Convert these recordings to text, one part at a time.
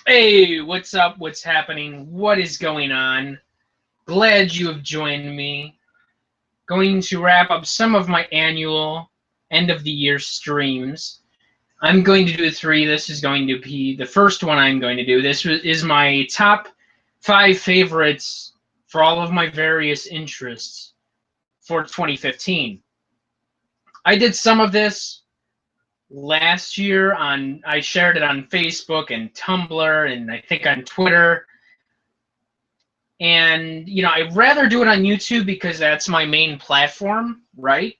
Hey, what's up? What's happening? What is going on? Glad you have joined me. Going to wrap up some of my annual end of the year streams. I'm going to do three. This is going to be the first one I'm going to do. This is my top 5 favorites for all of my various interests for 2015. I did some of this last year I shared it on Facebook and Tumblr and I think on Twitter. And, I'd rather do it on YouTube because that's my main platform, right?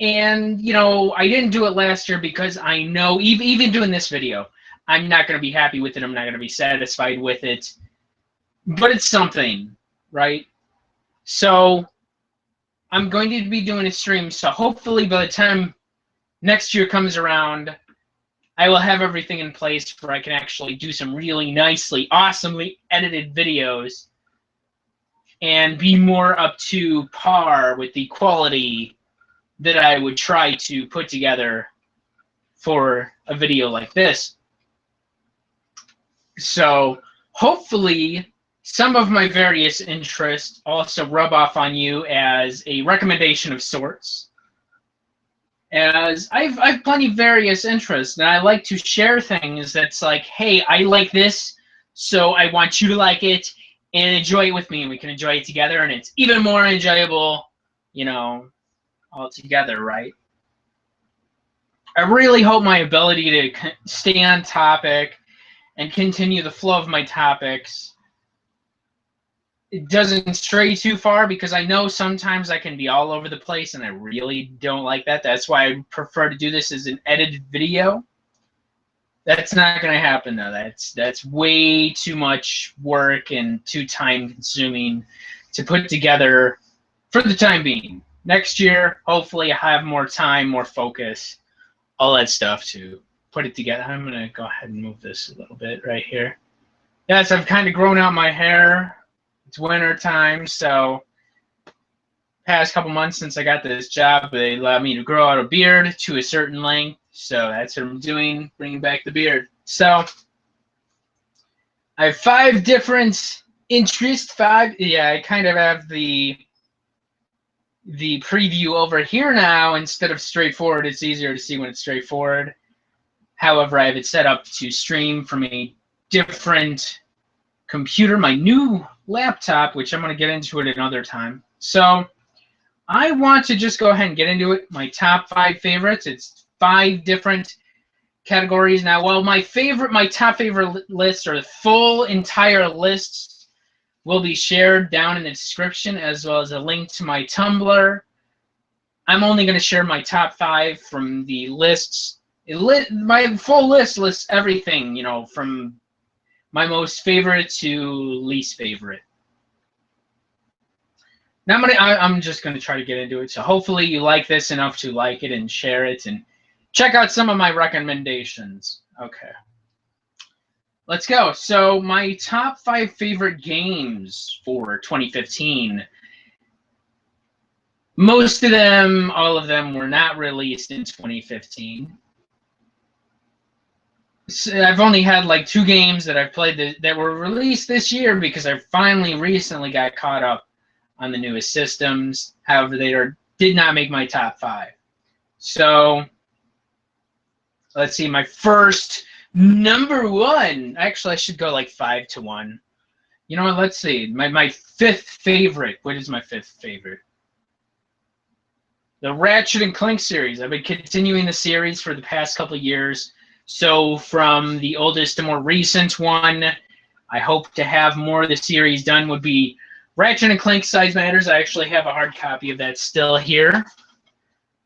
And, I didn't do it last year because I know, even doing this video, I'm not going to be happy with it. I'm not going to be satisfied with it. But it's something, right? So I'm going to be doing a stream. So hopefully by the time next year comes around, I will have everything in place where I can actually do some really nicely, awesomely edited videos and be more up to par with the quality that I would try to put together for a video like this. So hopefully some of my various interests also rub off on you as a recommendation of sorts. As I've plenty of various interests, and I like to share things that's like, hey, I like this, so I want you to like it and enjoy it with me, and we can enjoy it together, and it's even more enjoyable, all together, right? I really hope my ability to stay on topic and continue the flow of my topics it doesn't stray too far, because I know sometimes I can be all over the place and I really don't like that. That's why I prefer to do this as an edited video. That's not going to happen though. That's way too much work and too time consuming to put together for the time being. Next year, hopefully I have more time, more focus, all that stuff to put it together. I'm going to go ahead and move this a little bit right here. Yes, I've kind of grown out my hair. It's winter time, so past couple months since I got this job, they allowed me to grow out a beard to a certain length, so that's what I'm doing, bringing back the beard. So I have 5 different interests. I kind of have the preview over here now. Instead of straightforward, it's easier to see when it's straightforward. However, I have it set up to stream from a different computer, my new laptop, which I'm going to get into it another time. So I want to just go ahead and get into it. My top 5 favorites. It's 5 different categories. Now, well, my top favorite lists, or the full entire lists, will be shared down in the description, as well as a link to my Tumblr. I'm only going to share my top 5 from the lists. My full list lists everything, from my most favorite to least favorite. Now I'm just going to try to get into it. So hopefully you like this enough to like it and share it and check out some of my recommendations. Okay. Let's go. So my top 5 favorite games for 2015. Most of them, all of them, were not released in 2015. I've only had like 2 games that I've played that were released this year, because I finally recently got caught up on the newest systems. However, they did not make my top 5. So let's see, my first number 1. Actually, I should go like 5 to 1. You know what? Let's see. My 5th favorite. What is my 5th favorite? The Ratchet and Clank series. I've been continuing the series for the past couple of years. So from the oldest to more recent one, I hope to have more of the series done, would be Ratchet and Clank Size Matters. I actually have a hard copy of that still here.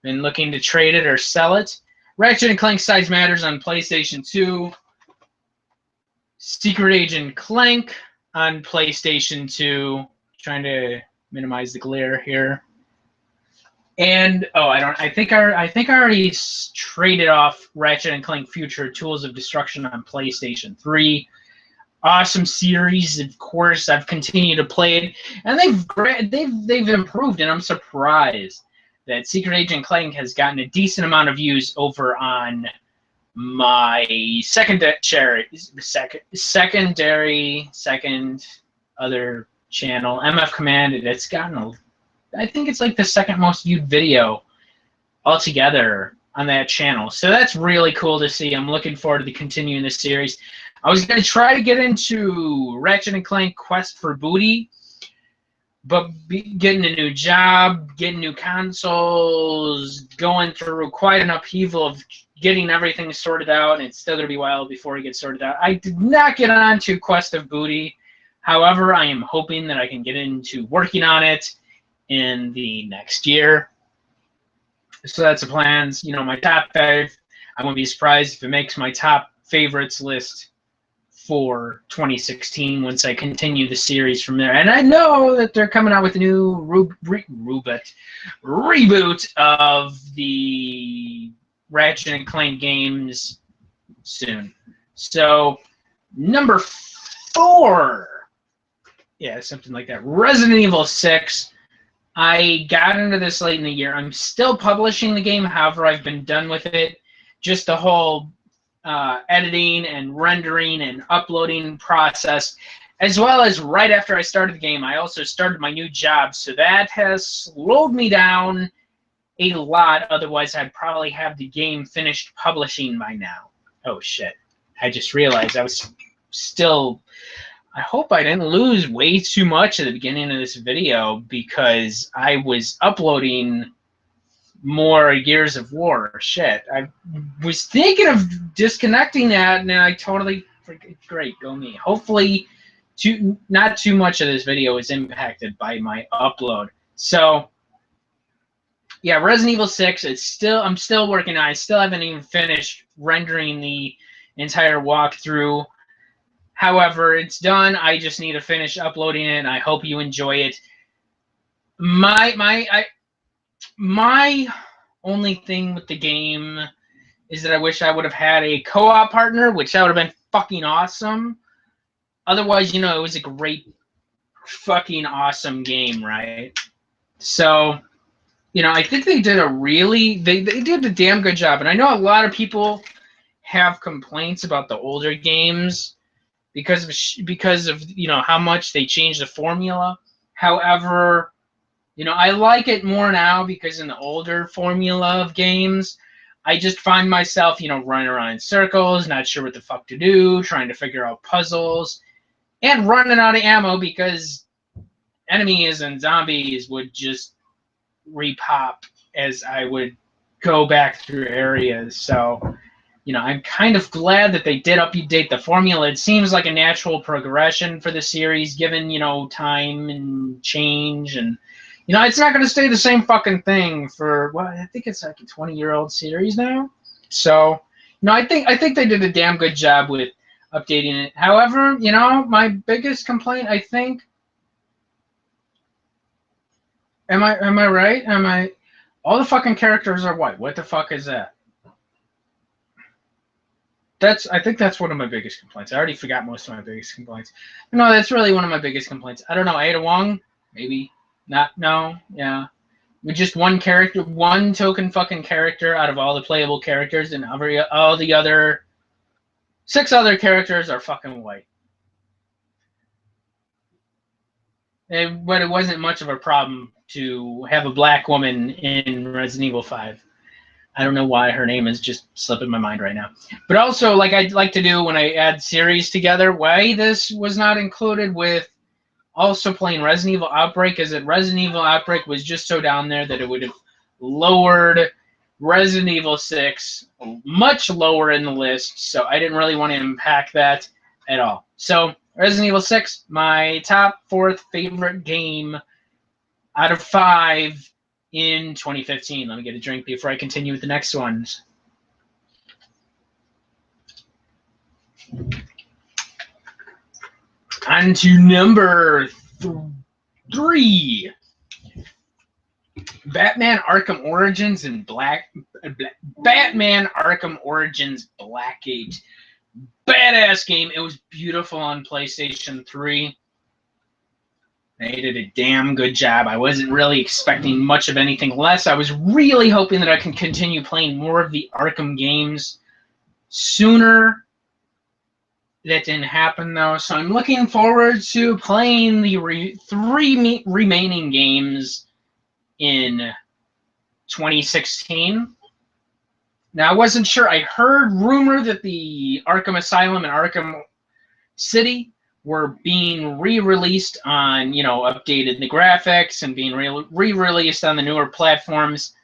Been looking to trade it or sell it. Ratchet and Clank Size Matters on PlayStation 2. Secret Agent Clank on PlayStation 2. Trying to minimize the glare here. And I think I already traded off Ratchet and Clank Future Tools of Destruction on PlayStation 3. Awesome series, of course. I've continued to play it, and they've improved, and I'm surprised that Secret Agent Clank has gotten a decent amount of views over on my second other channel, MF Commanded. It's gotten I think it's like the second most viewed video altogether on that channel. So that's really cool to see. I'm looking forward to continuing this series. I was going to try to get into Ratchet and Clank Quest for Booty, but getting a new job, getting new consoles, going through quite an upheaval of getting everything sorted out, and it's still going to be a while before it gets sorted out. I did not get on to Quest of Booty. However, I am hoping that I can get into working on it in the next year. So that's the plans. You know, my top 5, I won't be surprised if it makes my top favorites list for 2016 once I continue the series from there. And I know that they're coming out with a new reboot of the Ratchet and Clank games soon. So, number 4. Yeah, something like that. Resident Evil 6. I got into this late in the year. I'm still publishing the game. However, I've been done with it. Just the whole editing and rendering and uploading process, as well as right after I started the game, I also started my new job. So that has slowed me down a lot. Otherwise, I'd probably have the game finished publishing by now. Oh, shit. I just realized I was still... I hope I didn't lose way too much at the beginning of this video because I was uploading more Gears of War. Shit. I was thinking of disconnecting that, and I totally forget. Great, go me. Hopefully, not too much of this video is impacted by my upload. So, yeah, Resident Evil 6. I'm still working on it. I still haven't even finished rendering the entire walkthrough. However, it's done. I just need to finish uploading it, and I hope you enjoy it. My only thing with the game is that I wish I would have had a co-op partner, which that would have been fucking awesome. Otherwise, you know, it was a great fucking awesome game, right? So, you know, I think they did they did a damn good job. And I know a lot of people have complaints about the older games because of you know how much they changed the formula. However, you know, I like it more now because in the older formula of games, I just find myself, you know, running around in circles, not sure what the fuck to do, trying to figure out puzzles, and running out of ammo because enemies and zombies would just repop as I would go back through areas. So, you know, I'm kind of glad that they did update the formula. It seems like a natural progression for the series, given, you know, time and change. And, you know, it's not going to stay the same fucking thing for, well, I think it's like a 20-year-old series now. So, you know, I think they did a damn good job with updating it. However, you know, my biggest complaint, I think, am I right? All the fucking characters are white. What the fuck is that? I think that's one of my biggest complaints. I already forgot most of my biggest complaints. No, that's really one of my biggest complaints. I don't know. Ada Wong? Maybe. Not. No. Yeah. With just one character, one token fucking character out of all the playable characters, and all the other 6 other characters are fucking white. But it wasn't much of a problem to have a black woman in Resident Evil 5. I don't know why her name is just slipping my mind right now. But also, like I'd like to do when I add series together, why this was not included with also playing Resident Evil Outbreak is that Resident Evil Outbreak was just so down there that it would have lowered Resident Evil 6 much lower in the list. So I didn't really want to impact that at all. So Resident Evil 6, my top 4th favorite game out of 5 in 2015. Let me get a drink before I continue with the next ones. On to number 3. Batman Arkham Origins and Batman Arkham Origins Blackgate. Badass game. It was beautiful on PlayStation 3. They did a damn good job. I wasn't really expecting much of anything less. I was really hoping that I can continue playing more of the Arkham games. sooner. That didn't happen, though, so I'm looking forward to playing the three remaining games in 2016. Now, I wasn't sure. I heard rumor that the Arkham Asylum and Arkham City were being re-released on, updated the graphics and being re-released on the newer platforms.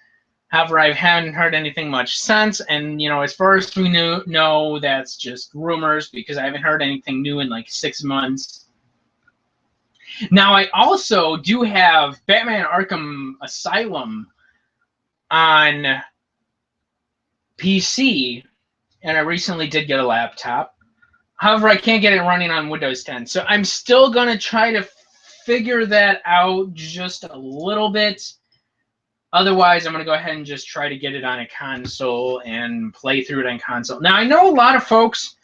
However, I haven't heard anything much since, and, as far as we know, that's just rumors because I haven't heard anything new in like 6 months. Now, I also do have Batman Arkham Asylum on PC, and I recently did get a laptop. However, I can't get it running on Windows 10, so I'm still going to try to figure that out just a little bit. Otherwise, I'm going to go ahead and just try to get it on a console and play through it on console. Now, I know a lot of folks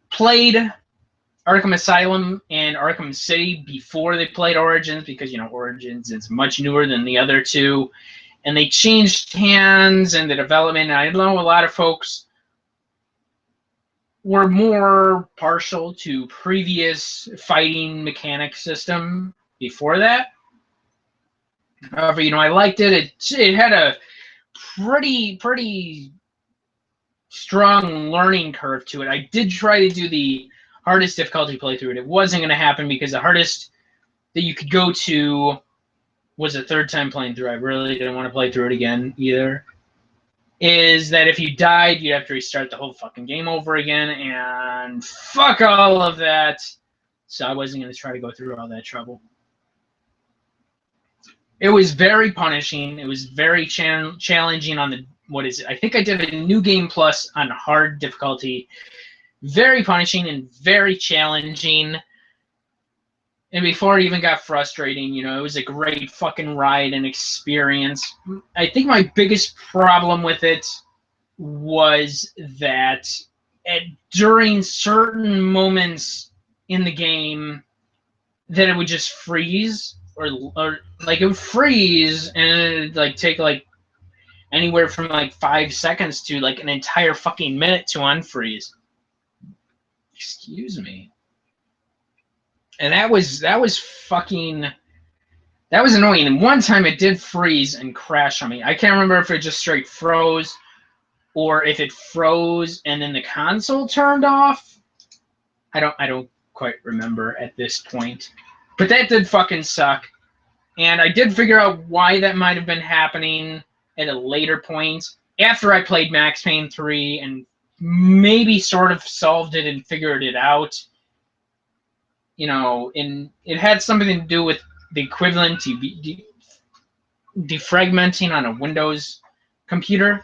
played Arkham Asylum and Arkham City before they played Origins because, Origins is much newer than the other two. And they changed hands and the development. And I know a lot of folks were more partial to previous fighting mechanic system before that. However, I liked it. It had a pretty strong learning curve to it. I did try to do the hardest difficulty playthrough. It wasn't going to happen because the hardest that you could go to was a third time playing through. I really didn't want to play through it again either. Is that if you died, you'd have to restart the whole fucking game over again, and fuck all of that. So I wasn't going to try to go through all that trouble. It was very punishing. It was very challenging on the, I think I did a New Game Plus on hard difficulty. Very punishing and very challenging. And before it even got frustrating, it was a great fucking ride and experience. I think my biggest problem with it was that during certain moments in the game, that it would just freeze. Or like it would freeze and it'd like take like anywhere from like 5 seconds to like an entire fucking minute to unfreeze. Excuse me. And that was annoying. And one time it did freeze and crash on me. I can't remember if it just straight froze or if it froze and then the console turned off. I don't quite remember at this point. But that did fucking suck. And I did figure out why that might have been happening at a later point after I played Max Payne 3 and maybe sort of solved it and figured it out. And it had something to do with the equivalent to defragmenting on a Windows computer.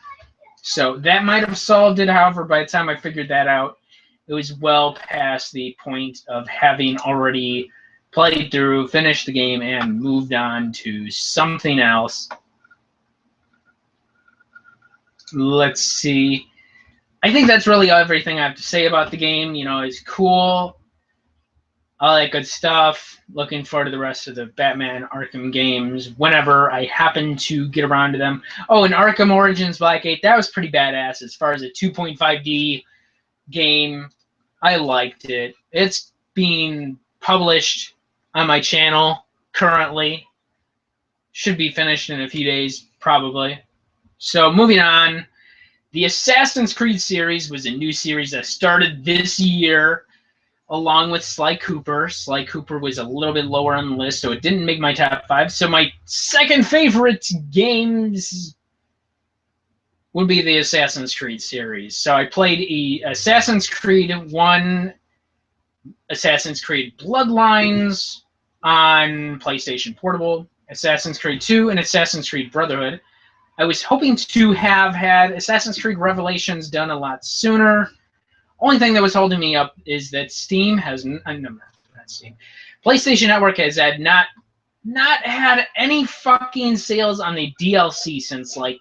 So that might have solved it. However, by the time I figured that out, it was well past the point of having already played through, finished the game, and moved on to something else. Let's see. I think that's really everything I have to say about the game. It's cool. All that good stuff. Looking forward to the rest of the Batman Arkham games whenever I happen to get around to them. Oh, and Arkham Origins Blackgate, that was pretty badass as far as a 2.5D game. I liked it. It's being published on my channel currently. Should be finished in a few days, probably. So moving on, the Assassin's Creed series was a new series that started this year along with Sly Cooper. Sly Cooper was a little bit lower on the list, so it didn't make my top 5. So my second favorite games would be the Assassin's Creed series. So I played Assassin's Creed 1, Assassin's Creed Bloodlines on PlayStation Portable, Assassin's Creed 2, and Assassin's Creed Brotherhood. I was hoping to have had Assassin's Creed Revelations done a lot sooner. Only thing that was holding me up is that Steam has PlayStation Network has not had any fucking sales on the DLC since like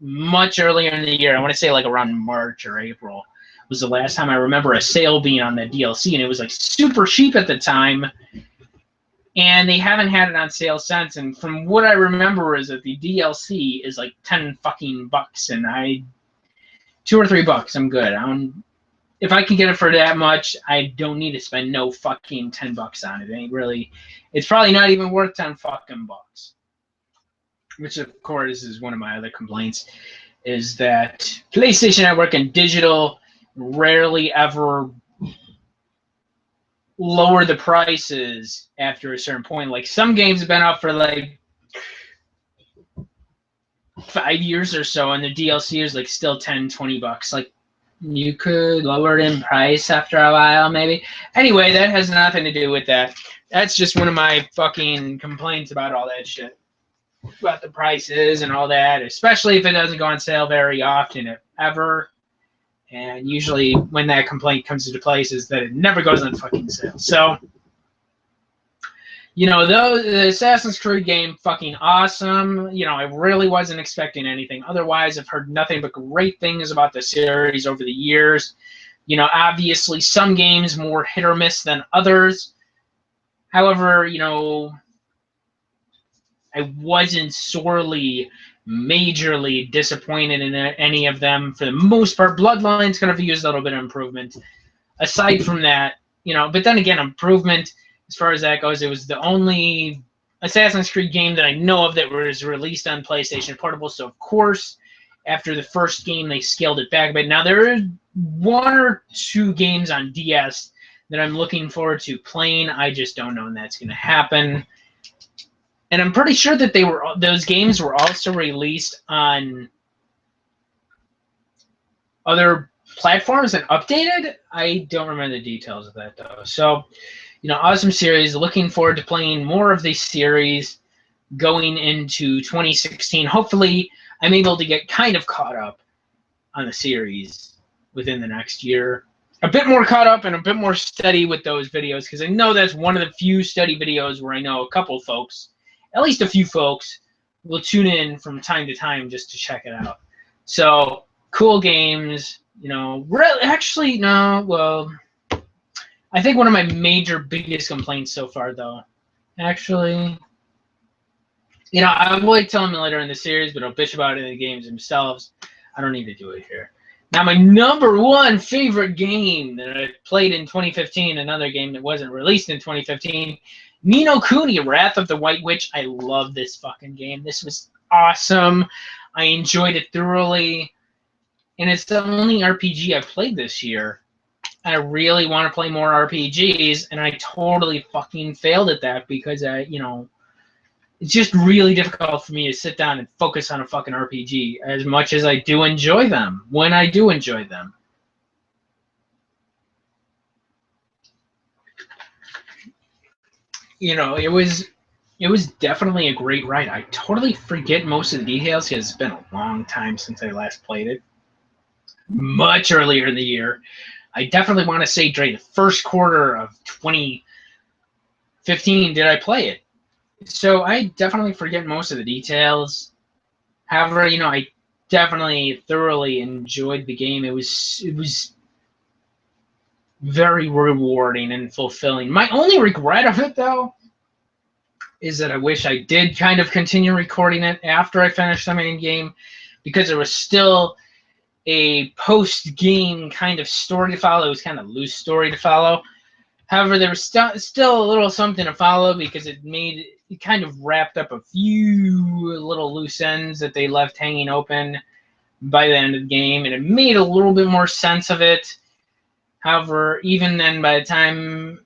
much earlier in the year. I want to say like around March or April was the last time I remember a sale being on the DLC, and it was like super cheap at the time. And they haven't had it on sale since. And from what I remember is that the DLC is like $10 fucking bucks, and I $2 or $3, I'm good. If I can get it for that much, I don't need to spend no fucking $10 on it. It's probably not even worth 10 fucking bucks. Which, of course, is one of my other complaints, is that PlayStation Network and digital rarely ever lower the prices after a certain point. Like, some games have been out for like 5 years or so, and the DLC is like still $10-20. Like, you could lower it in price after a while, maybe. Anyway, that has nothing to do with that. That's just one of my fucking complaints about all that shit. About the prices and all that, especially if it doesn't go on sale very often, if ever. And usually when that complaint comes into place is that it never goes on fucking sale. So, you know, the Assassin's Creed game, fucking awesome. You know, I really wasn't expecting anything. Otherwise, I've heard nothing but great things about the series over the years. You know, obviously some games more hit or miss than others. However, you know, I wasn't sorely, majorly disappointed in any of them. For the most part, Bloodlines could have used a little bit of improvement. Aside from that, you know, but then again, improvement, as far as that goes, it was the only Assassin's Creed game that I know of that was released on PlayStation Portable. So, of course, after the first game, they scaled it back a bit. Now, there are 1 or 2 games on DS that I'm looking forward to playing. I just don't know when that's going to happen. And I'm pretty sure that those games were also released on other platforms and updated. I don't remember the details of that, though. So, you know, awesome series. Looking forward to playing more of this series going into 2016. Hopefully, I'm able to get kind of caught up on the series within the next year. A bit more caught up and a bit more steady with those videos, because I know that's one of the few steady videos where I know a couple folks, at least a few folks, will tune in from time to time just to check it out. So, cool games, you know. Actually, no, well, I think one of my biggest complaints so far, though, actually, you know, I will tell them later in the series, but I'll bitch about it in the games themselves. I don't need to do it here. Now, my #1 favorite game that I played in 2015, another game that wasn't released in 2015, Ni no Kuni, Wrath of the White Witch. I love this fucking game. This was awesome. I enjoyed it thoroughly. And it's the only RPG I've played this year. I really want to play more RPGs, and I totally fucking failed at that because, you know, it's just really difficult for me to sit down and focus on a fucking RPG as much as I do enjoy them, when I do enjoy them. You know, it was definitely a great ride. I totally forget most of the details because it's been a long time since I last played it. Much earlier in the year. I definitely want to say during the first quarter of 2015 did I play it. So I definitely forget most of the details. However, you know, I definitely thoroughly enjoyed the game. It was very rewarding and fulfilling. My only regret of it, though, is that I wish I did kind of continue recording it after I finished the main game, because there was still a post-game kind of story to follow. It was kind of a loose story to follow. However, there was still a little something to follow, because it kind of wrapped up a few little loose ends that they left hanging open by the end of the game, and it made a little bit more sense of it. However, even then, by the time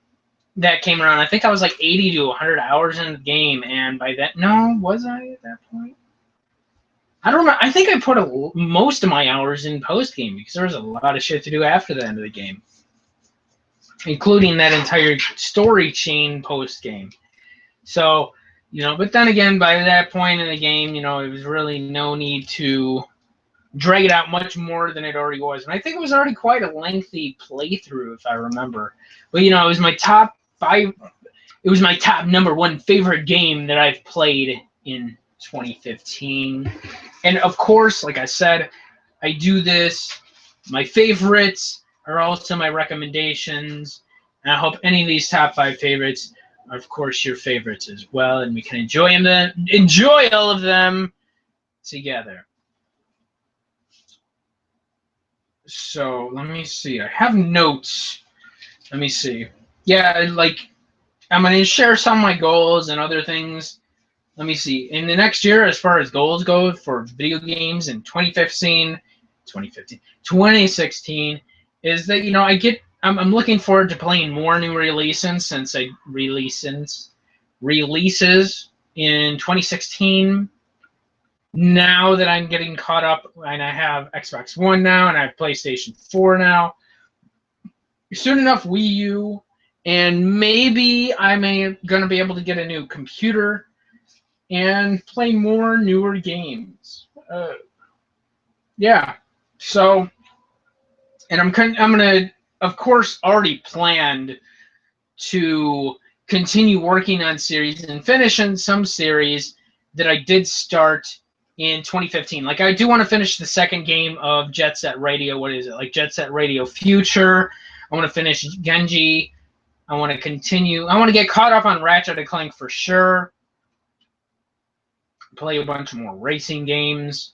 that came around, I think I was like 80 to 100 hours in the game, and by that, no, was I at that point? I don't know. I think I put most of my hours in post-game, because there was a lot of shit to do after the end of the game, including that entire story chain post-game. So, you know, but then again, by that point in the game, you know, it was really no need to drag it out much more than it already was. And I think it was already quite a lengthy playthrough, if I remember. But, you know, it was my top #1 favorite game that I've played in 2015. And of course, like I said, I do this. My favorites are also my recommendations. And I hope any of these top 5 favorites are, of course, your favorites as well. And we can enjoy all of them together. So let me see. I have notes. Let me see. Yeah, like I'm gonna share some of my goals and other things. Let me see. In the next year, as far as goals go for video games in 2016, is that I'm looking forward to playing more new releases since releases in 2016. Now that I'm getting caught up, and I have Xbox One now, and I have PlayStation 4 now, soon enough Wii U, and maybe I'm going to be able to get a new computer and play more newer games. Yeah. So, and I'm gonna, of course, already planned to continue working on series and finishing some series that I did start in 2015. Like, I do want to finish the second game of Jet Set Radio. What is it? Like Jet Set Radio Future. I want to finish Genji. I want to continue. I want to get caught up on Ratchet and Clank for sure. Play a bunch more racing games.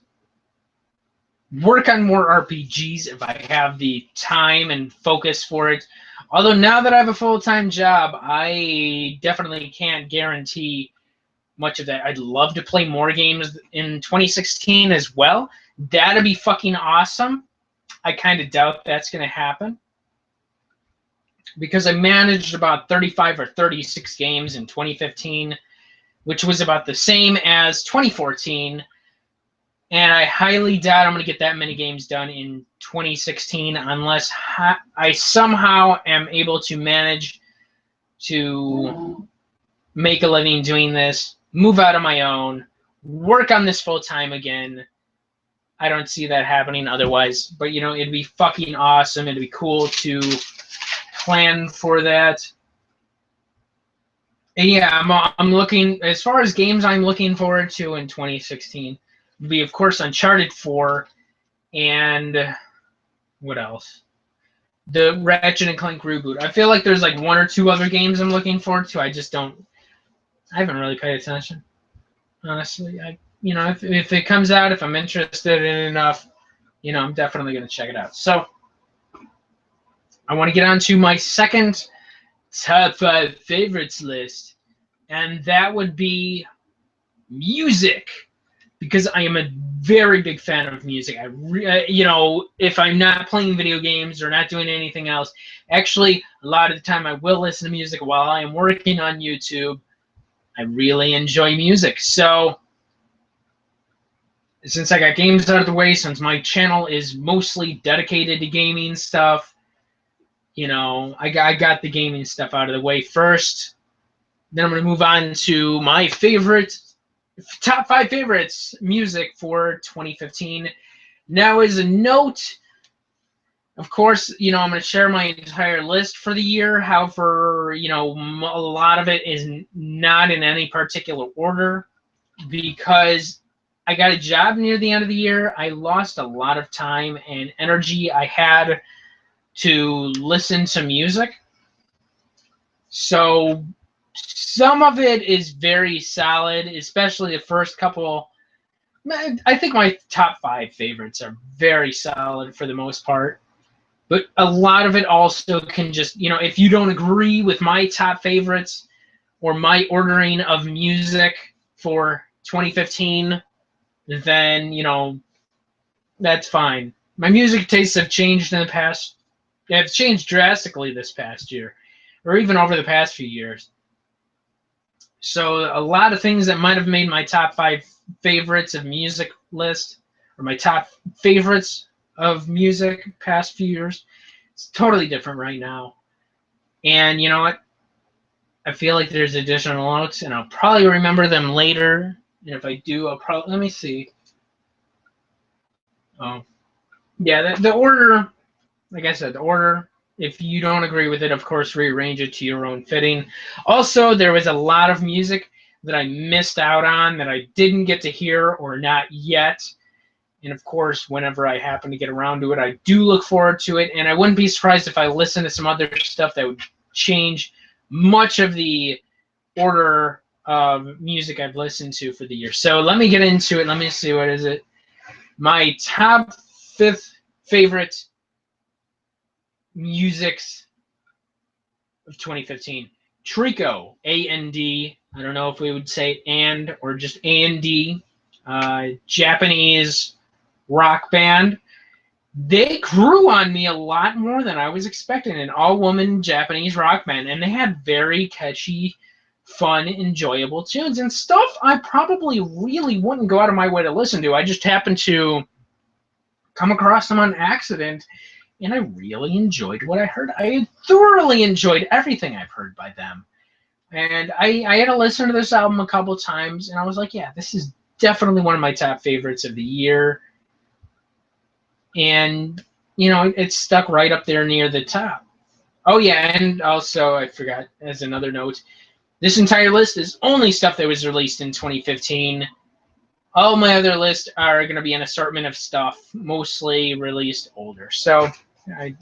Work on more RPGs if I have the time and focus for it. Although now that I have a full-time job, I definitely can't guarantee much of that. I'd love to play more games in 2016 as well. That'd be fucking awesome. I kind of doubt that's going to happen, because I managed about 35 or 36 games in 2015, which was about the same as 2014. And I highly doubt I'm going to get that many games done in 2016 unless I somehow am able to manage to make a living doing this, move out on my own, work on this full time again. I don't see that happening otherwise. But, it'd be fucking awesome. It'd be cool to plan for that. And yeah, I'm looking, as far as games I'm looking forward to in 2016. Would be, of course, Uncharted 4, and what else? The Ratchet and Clank reboot. I feel like there's like one or two other games I'm looking forward to. I haven't really paid attention, honestly. If it comes out, if I'm interested in it enough, I'm definitely going to check it out. So I want to get on to my second top 5 favorites list, and that would be music. Because I am a very big fan of music. If I'm not playing video games or not doing anything else, actually, a lot of the time I will listen to music while I am working on YouTube. I really enjoy music. So, since I got games out of the way, since my channel is mostly dedicated to gaming stuff, I got the gaming stuff out of the way first. Then I'm going to move on to my top 5 favorites music for 2015. Now, as a note, of course, I'm going to share my entire list for the year. However, a lot of it is not in any particular order, because I got a job near the end of the year. I lost a lot of time and energy I had to listen to music. So some of it is very solid, especially the first couple. I think my top 5 favorites are very solid for the most part. But a lot of it also can just, if you don't agree with my top favorites or my ordering of music for 2015, then, that's fine. My music tastes have changed in the past. They have changed drastically this past year, or even over the past few years. So a lot of things that might have made my top 5 favorites of music list, or my top favorites of music past few years, it's totally different right now. And you know what? I feel like there's additional notes, and I'll probably remember them later. And if I do, I'll probably, let me see. Oh, yeah, the order, like I said, the order. If you don't agree with it, of course, rearrange it to your own fitting. Also, there was a lot of music that I missed out on that I didn't get to hear, or not yet. And of course, whenever I happen to get around to it, I do look forward to it. And I wouldn't be surprised if I listen to some other stuff that would change much of the order of music I've listened to for the year. So let me get into it. Let me see, what is it? My top 5th favorite musics of 2015. Trico, A-N-D. I don't know if we would say and or just A-N-D. Japanese rock band. They grew on me a lot more than I was expecting. An all-woman Japanese rock band, and they had very catchy, fun, enjoyable tunes and stuff I probably really wouldn't go out of my way to listen to. I just happened to come across them on accident, and I really enjoyed what I heard. I thoroughly enjoyed everything I've heard by them. And I had to listen to this album a couple times, and I was like, yeah, this is definitely one of my top favorites of the year. And, you know, it's stuck right up there near the top. Oh, yeah, and also, I forgot, as another note, this entire list is only stuff that was released in 2015. All my other lists are going to be an assortment of stuff, mostly released older. So, like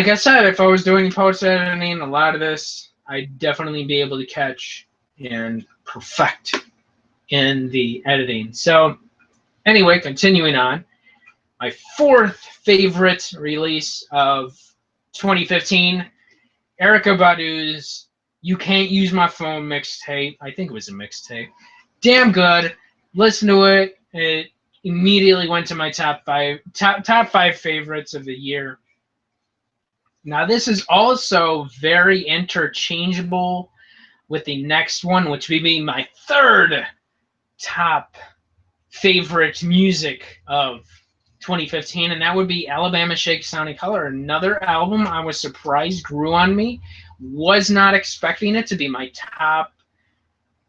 I said, if I was doing post-editing, a lot of this, I'd definitely be able to catch and perfect in the editing. So, anyway, continuing on. My fourth favorite release of 2015, Erykah Badu's You Can't Use My Phone mixtape. I think it was a mixtape. Damn good. Listen to it. It immediately went to my top five favorites of the year. Now, this is also very interchangeable with the next one, which would be my third top favorite music of 2015, and that would be Alabama Shake Sonic Color. Another album I was surprised grew on me. Was not expecting it to be my top.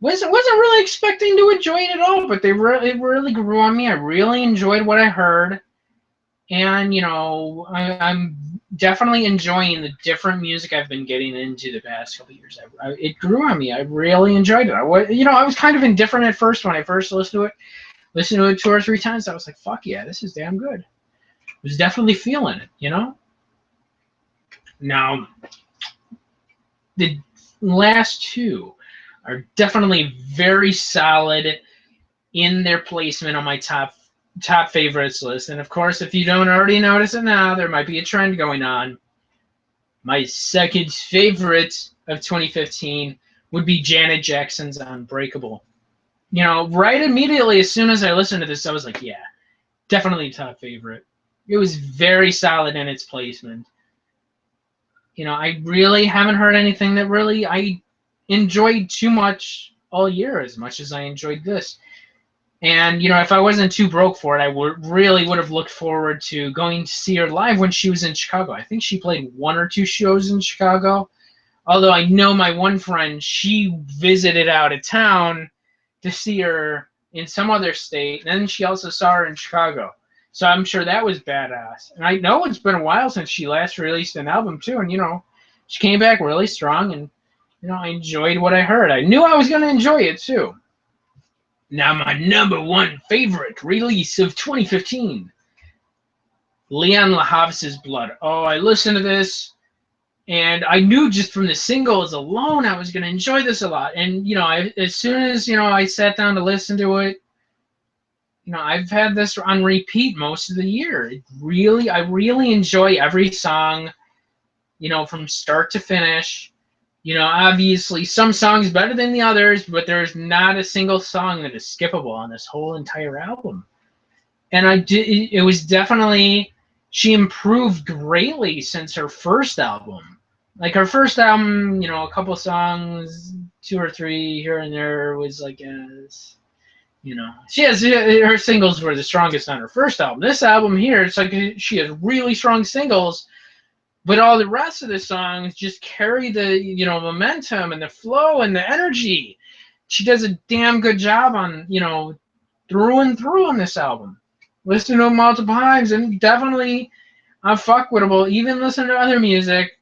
Wasn't really expecting to enjoy it at all, but it really grew on me. I really enjoyed what I heard, and you know, I'm definitely enjoying the different music I've been getting into the past couple of years. It grew on me. I really enjoyed it. I was kind of indifferent at first when I first listened to it. Listened to it 2 or 3 times, I was like, fuck yeah, this is damn good. I was definitely feeling it, you know? Now, the last two are definitely very solid in their placement on my top favorites list. And of course, if you don't already notice it now, there might be a trend going on. My second favorite of 2015 would be Janet Jackson's Unbreakable. You know, right immediately as soon as I listened to this, I was like, yeah, definitely top favorite. It was very solid in its placement. You know, I really haven't heard anything that really I enjoyed too much all year as much as I enjoyed this. And, you know, if I wasn't too broke for it, I really would have looked forward to going to see her live when she was in Chicago. I think she played 1 or 2 shows in Chicago. Although I know my one friend, she visited out of town to see her in some other state, and then she also saw her in Chicago. So I'm sure that was badass. And I know it's been a while since she last released an album too, and you know, she came back really strong, and you know, I enjoyed what I heard. I knew I was going to enjoy it too. Now my number one favorite release of 2015, Leon LaHavas's Blood. Oh, I listened to this, and I knew just from the singles alone I was going to enjoy this a lot. And, you know, as soon as, you know, I sat down to listen to it, you know, I've had this on repeat most of the year. I really enjoy every song, you know, from start to finish. You know, obviously some songs better than the others, but there's not a single song that is skippable on this whole entire album. And it was definitely, she improved greatly since her first album. Like her first album, you know, a couple she 2 or 3 here and there was like, you know, her singles were the strongest on her first album. This album here, it's like she has really strong singles, but all the rest of the songs just carry the, you know, momentum and the flow and the energy. She does a damn good job on, you know, through and through on this album. Listen to them multiple times, and definitely unfuckwittable. Even listen to other music,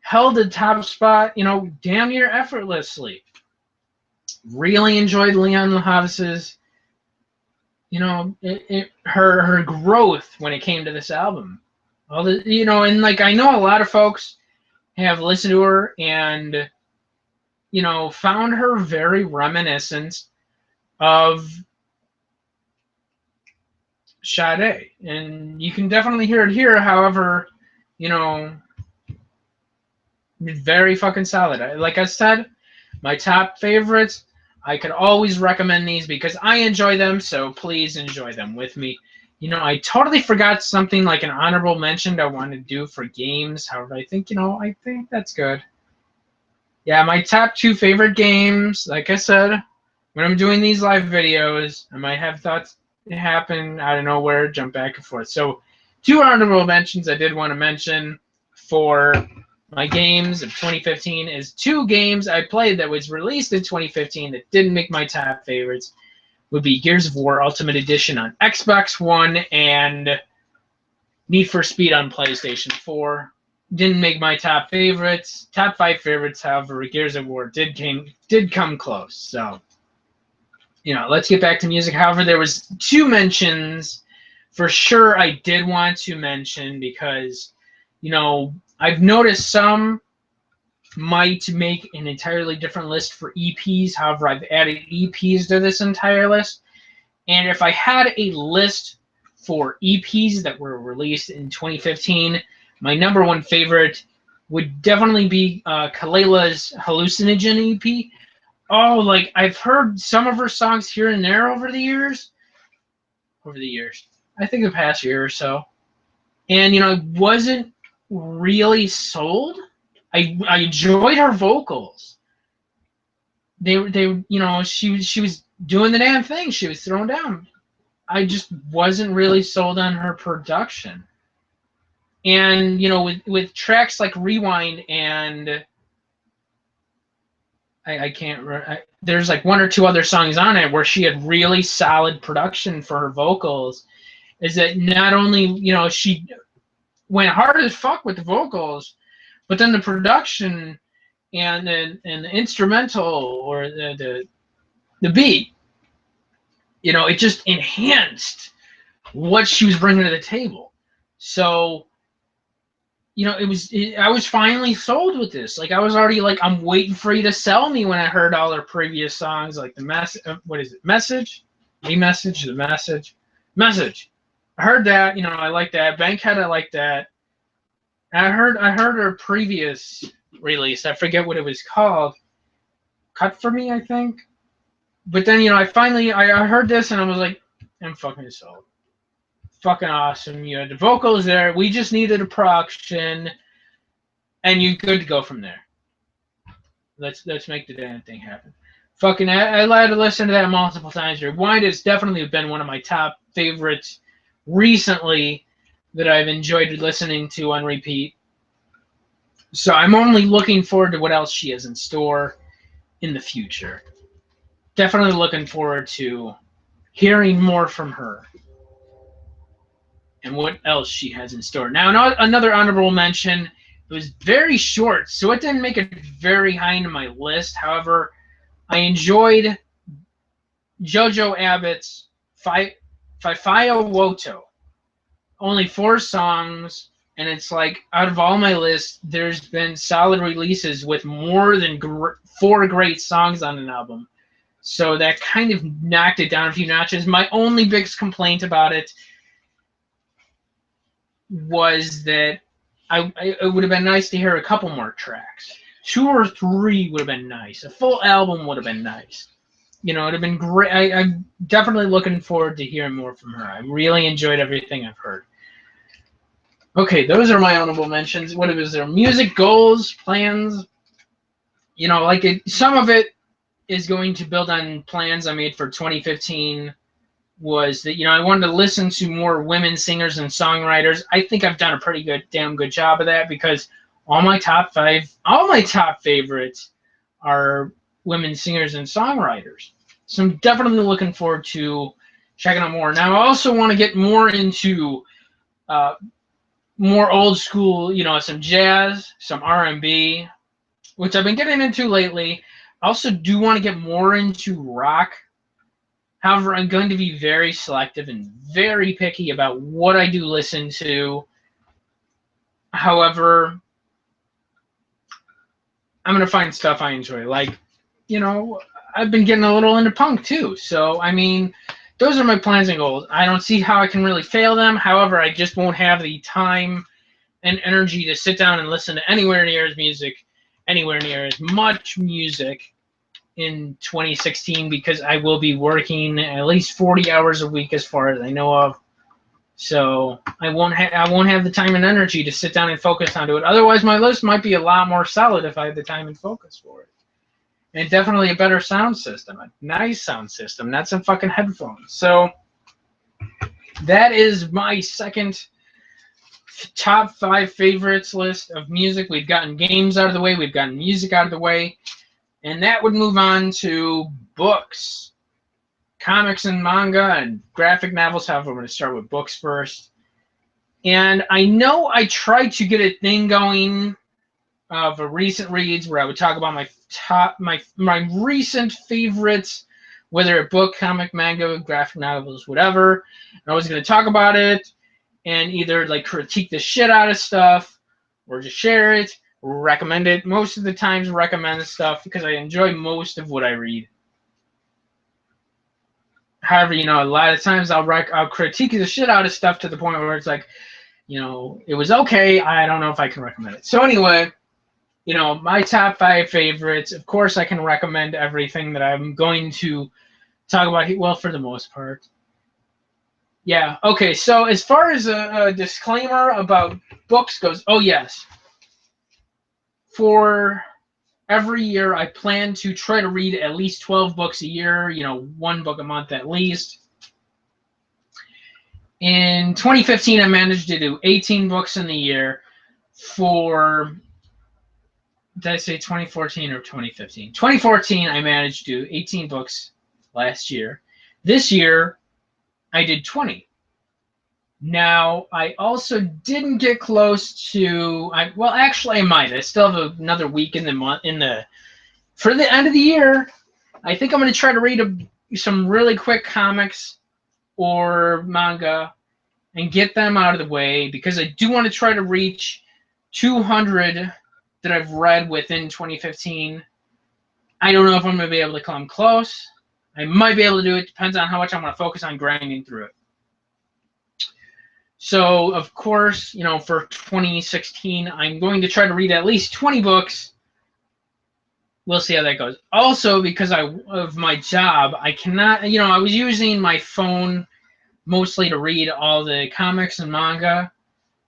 held the top spot, you know, damn near effortlessly. Really enjoyed Leon LaHavas's, you know, her growth when it came to this album. All the, you know, and like I know a lot of folks have listened to her and, you know, found her very reminiscent of Sade, and you can definitely hear it here. However, you know, very fucking solid. Like I said, my top favorites. I could always recommend these because I enjoy them, so please enjoy them with me. You know, I totally forgot something like an honorable mention I want to do for games. However, I think, I think that's good. Yeah, my top 2 favorite games, like I said, when I'm doing these live videos, I might have thoughts happen out of nowhere, jump back and forth. So 2 honorable mentions I did want to mention for my games of 2015 is 2 games I played that was released in 2015 that didn't make my top favorites. Would be Gears of War Ultimate Edition on Xbox One and Need for Speed on PlayStation 4. Didn't make my top favorites. Top 5 favorites, however, Gears of War did come close. So, let's get back to music. However, there was 2 mentions for sure I did want to mention because, I've noticed some might make an entirely different list for EPs. However, I've added EPs to this entire list. And if I had a list for EPs that were released in 2015, my number 1 favorite would definitely be Kaleila's Hallucinogen EP. Oh, like, I've heard some of her songs here and there over the years. I think the past year or so. And, I wasn't really sold. I enjoyed her vocals. They she was doing the damn thing. She was throwing down. I just wasn't really sold on her production. And with tracks like Rewind and I can't. There's like 1 or 2 other songs on it where she had really solid production for her vocals. Is that not only she went hard as fuck with the vocals, but then the production and the instrumental or the beat, it just enhanced what she was bringing to the table. So, I was finally sold with this. Like, I was already like, I'm waiting for you to sell me when I heard all her previous songs, like the Message, the Message. I heard that, I like that. Bankhead, I like that. And I heard her previous release. I forget what it was called. Cut for Me, I think. But then, I heard this and I was like, I'm fucking sold. Fucking awesome. You had the vocals there. We just needed a production, and you're good to go from there. Let's make the damn thing happen. Fucking, I had to listen to that multiple times. Rewind has definitely been one of my top favorites recently that I've enjoyed listening to on repeat. So I'm only looking forward to what else she has in store in the future. Definitely looking forward to hearing more from her and what else she has in store. Now, another honorable mention. It was very short, so it didn't make it very high into my list. However, I enjoyed Jojo Abbott's Faiyo Woto. Only 4 songs, and it's like, out of all my lists, there's been solid releases with more than 4 great songs on an album. So that kind of knocked it down a few notches. My only biggest complaint about it was that it would have been nice to hear a couple more tracks. 2 or 3 would have been nice. A full album would have been nice. It would have been great. I'm definitely looking forward to hearing more from her. I really enjoyed everything I've heard. Okay, those are my honorable mentions. What was their music goals, plans? Some of it is going to build on plans I made for 2015. Was that I wanted to listen to more women singers and songwriters. I think I've done a damn good job of that because all my top favorites are women singers and songwriters. So I'm definitely looking forward to checking out more. Now I also want to get more into more old school, some jazz, some R&B, which I've been getting into lately. I also do want to get more into rock. However, I'm going to be very selective and very picky about what I do listen to. However, I'm going to find stuff I enjoy. Like, I've been getting a little into punk too. So, I mean, those are my plans and goals. I don't see how I can really fail them. However, I just won't have the time and energy to sit down and listen to anywhere near as much music in 2016 because I will be working at least 40 hours a week as far as I know of. So I won't have the time and energy to sit down and focus onto it. Otherwise, my list might be a lot more solid if I had the time and focus for it. And definitely a better sound system, a nice sound system, not some fucking headphones. So that is my second top 5 favorites list of music. We've gotten games out of the way. We've gotten music out of the way. And that would move on to books, comics and manga, and graphic novels. However, I'm going to start with books first. And I know I tried to get a thing going of a recent reads where I would talk about my recent favorites, whether a book, comic, manga, graphic novels, whatever. And I was going to talk about it and either like critique the shit out of stuff or just share it, or recommend it. Most of the times recommend stuff because I enjoy most of what I read. However, a lot of times I'll critique the shit out of stuff to the point where it's like, it was okay. I don't know if I can recommend it. So anyway, my top 5 favorites. Of course, I can recommend everything that I'm going to talk about. Well, for the most part. Yeah. Okay. So as far as a disclaimer about books goes, oh yes. For every year, I plan to try to read at least 12 books a year. 1 book a month at least. In 2015, I managed to do 18 books in the year. Did I say 2014 or 2015? 2014, I managed to do 18 books last year. This year, I did 20. Now, I also didn't get close to. Actually, I might. I still have another week in the month. For the end of the year, I think I'm going to try to read some really quick comics or manga and get them out of the way because I do want to try to reach 200 that I've read within 2015. I don't know if I'm going to be able to come close. I might be able to do it. Depends on how much I'm going to focus on grinding through it. So, of course, for 2016, I'm going to try to read at least 20 books. We'll see how that goes. Also, because of my job, I cannot, I was using my phone mostly to read all the comics and manga,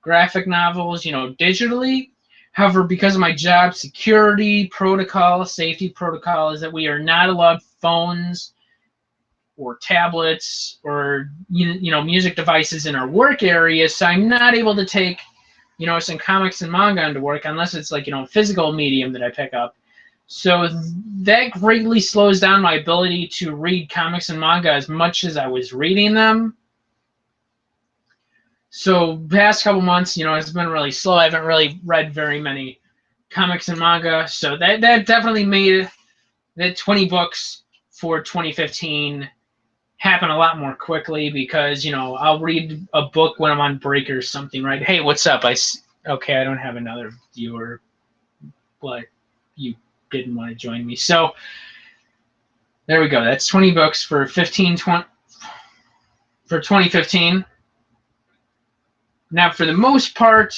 graphic novels, digitally. However, because of my job security protocol, safety protocol, is that we are not allowed phones or tablets or music devices in our work area. So I'm not able to take some comics and manga into work unless it's like physical medium that I pick up. So that greatly slows down my ability to read comics and manga as much as I was reading them. So past couple months, it's been really slow. I haven't really read very many comics and manga. So that definitely made the 20 books for 2015 happen a lot more quickly because, I'll read a book when I'm on break or something, right? Hey, what's up? Okay, I don't have another viewer, but you didn't want to join me. So there we go. That's 20 books for 2015. Now, for the most part,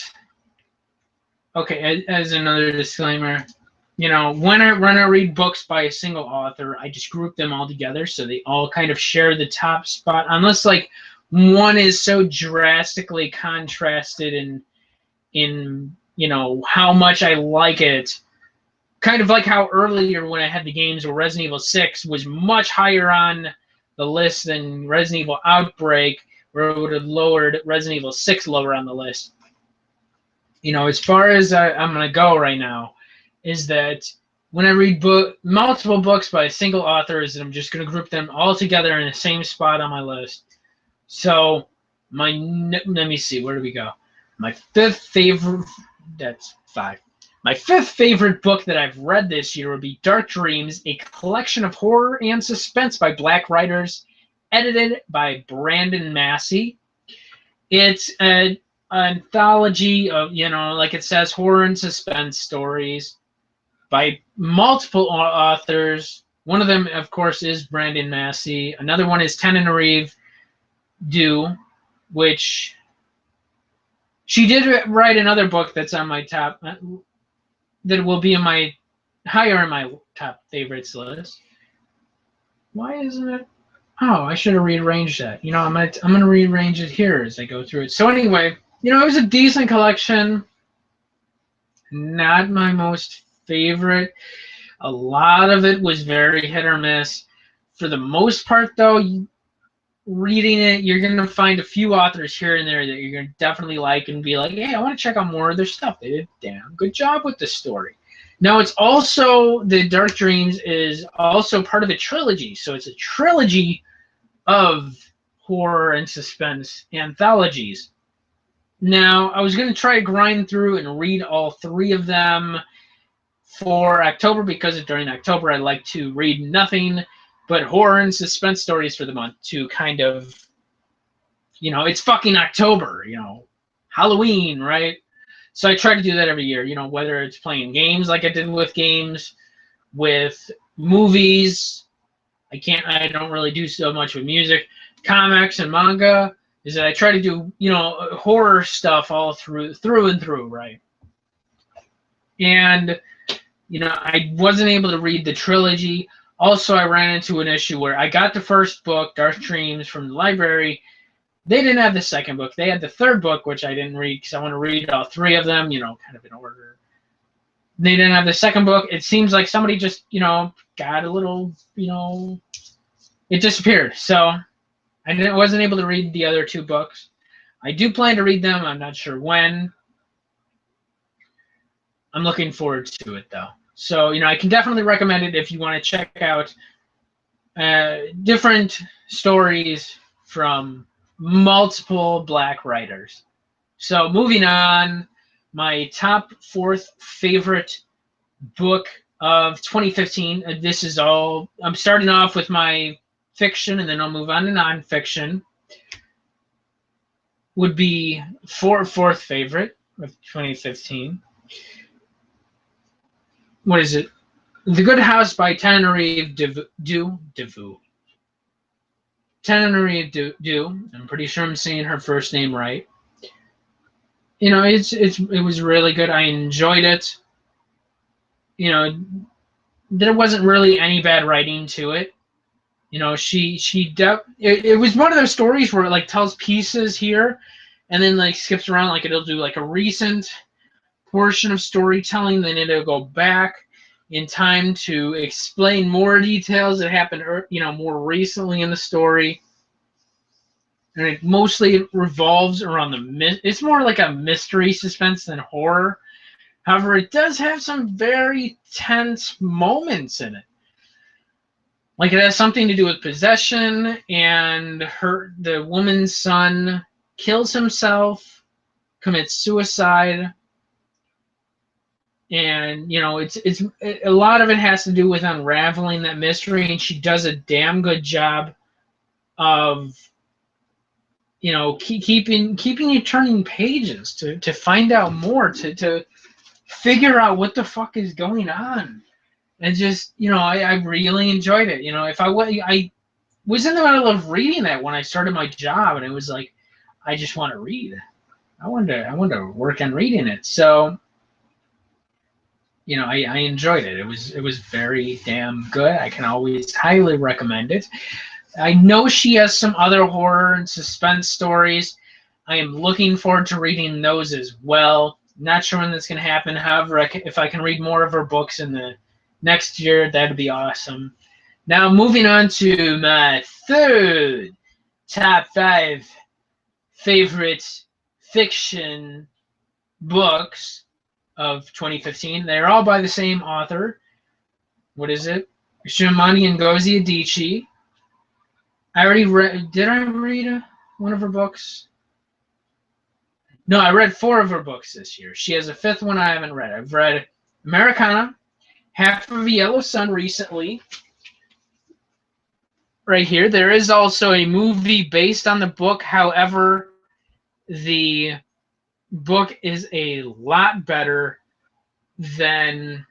okay, as another disclaimer, when I read books by a single author, I just group them all together so they all kind of share the top spot, unless like one is so drastically contrasted in how much I like it. Kind of like how earlier when I had the games where Resident Evil 6 was much higher on the list than Resident Evil Outbreak, where it would have lowered Resident Evil 6 lower on the list. As far as I'm going to go right now, is that when I read multiple books by a single author, is that I'm just going to group them all together in the same spot on my list. So, let me see, where do we go? My fifth favorite, that's 5. My 5th favorite book that I've read this year would be Dark Dreams, a collection of horror and suspense by Black writers, edited by Brandon Massey. It's an anthology of, like it says, horror and suspense stories by multiple authors One of them, of course, is Brandon Massey. Another one is Tenerife Do, which she did write another book that's on my top, that will be in my higher in my top favorites list. Why isn't it? Oh, I should have rearranged that. I'm gonna rearrange it here as I go through it. So anyway, it was a decent collection. Not my most favorite. A lot of it was very hit or miss. For the most part, though, reading it, you're going to find a few authors here and there that you're going to definitely like and be like, hey, I want to check out more of their stuff. They did a damn good job with the story. Now, it's also, the Dark Dreams is also part of a trilogy. So it's a trilogy of horror and suspense anthologies. Now, I was going to try to grind through and read all three of them for October, because during October I like to read nothing but horror and suspense stories for the month to kind of, it's fucking October, Halloween, right? So I try to do that every year, whether it's playing games like I did with games, with movies. I don't really do so much with music. Comics and manga is that I try to do, horror stuff all through and through, right? And I wasn't able to read the trilogy. Also, I ran into an issue where I got the first book, Dark Dreams, from the library. They didn't have the second book. They had the third book, which I didn't read because I want to read all three of them, kind of in order. They didn't have the second book. It seems like somebody just, got a little, it disappeared. So I wasn't able to read the other two books. I do plan to read them. I'm not sure when. I'm looking forward to it, though. So, I can definitely recommend it if you want to check out different stories from multiple Black writers. So, moving on, my top fourth favorite book of 2015. This is all, I'm starting off with my fiction, and then I'll move on to nonfiction. Would be fourth favorite of 2015. What is it? The Good House by Tenerife Do. Tenerife Do. I'm pretty sure I'm saying her first name right. It was really good. I enjoyed it. There wasn't really any bad writing to it. It was one of those stories where it like tells pieces here, and then like skips around, like it'll do like a recent portion of storytelling, then it'll go back in time to explain more details that happened, more recently in the story. And it mostly revolves around it's more like a mystery suspense than horror. However, it does have some very tense moments in it. Like it has something to do with possession, and the woman's son kills himself, commits suicide. And it's a lot of it has to do with unraveling that mystery, and she does a damn good job of keeping you turning pages to find out more, to figure out what the fuck is going on. And just I really enjoyed it. If I was in the middle of reading that when I started my job, and it was like I just want to read. I wanted to work on reading it. So I enjoyed it. It was very damn good. I can always highly recommend it. I know she has some other horror and suspense stories. I am looking forward to reading those as well. Not sure when that's going to happen. However, if I can read more of her books in the next year, that'd be awesome. Now, moving on to my third top 5 favorite fiction books of 2015. They're all by the same author. What is it? Shimani Ngozi Adichie. I already read. Did I read one of her books? No, I read 4 of her books this year. She has a 5th one I haven't read. I've read Americana, Half of a Yellow Sun recently. Right here. There is also a movie based on the book. However, the book is a lot better than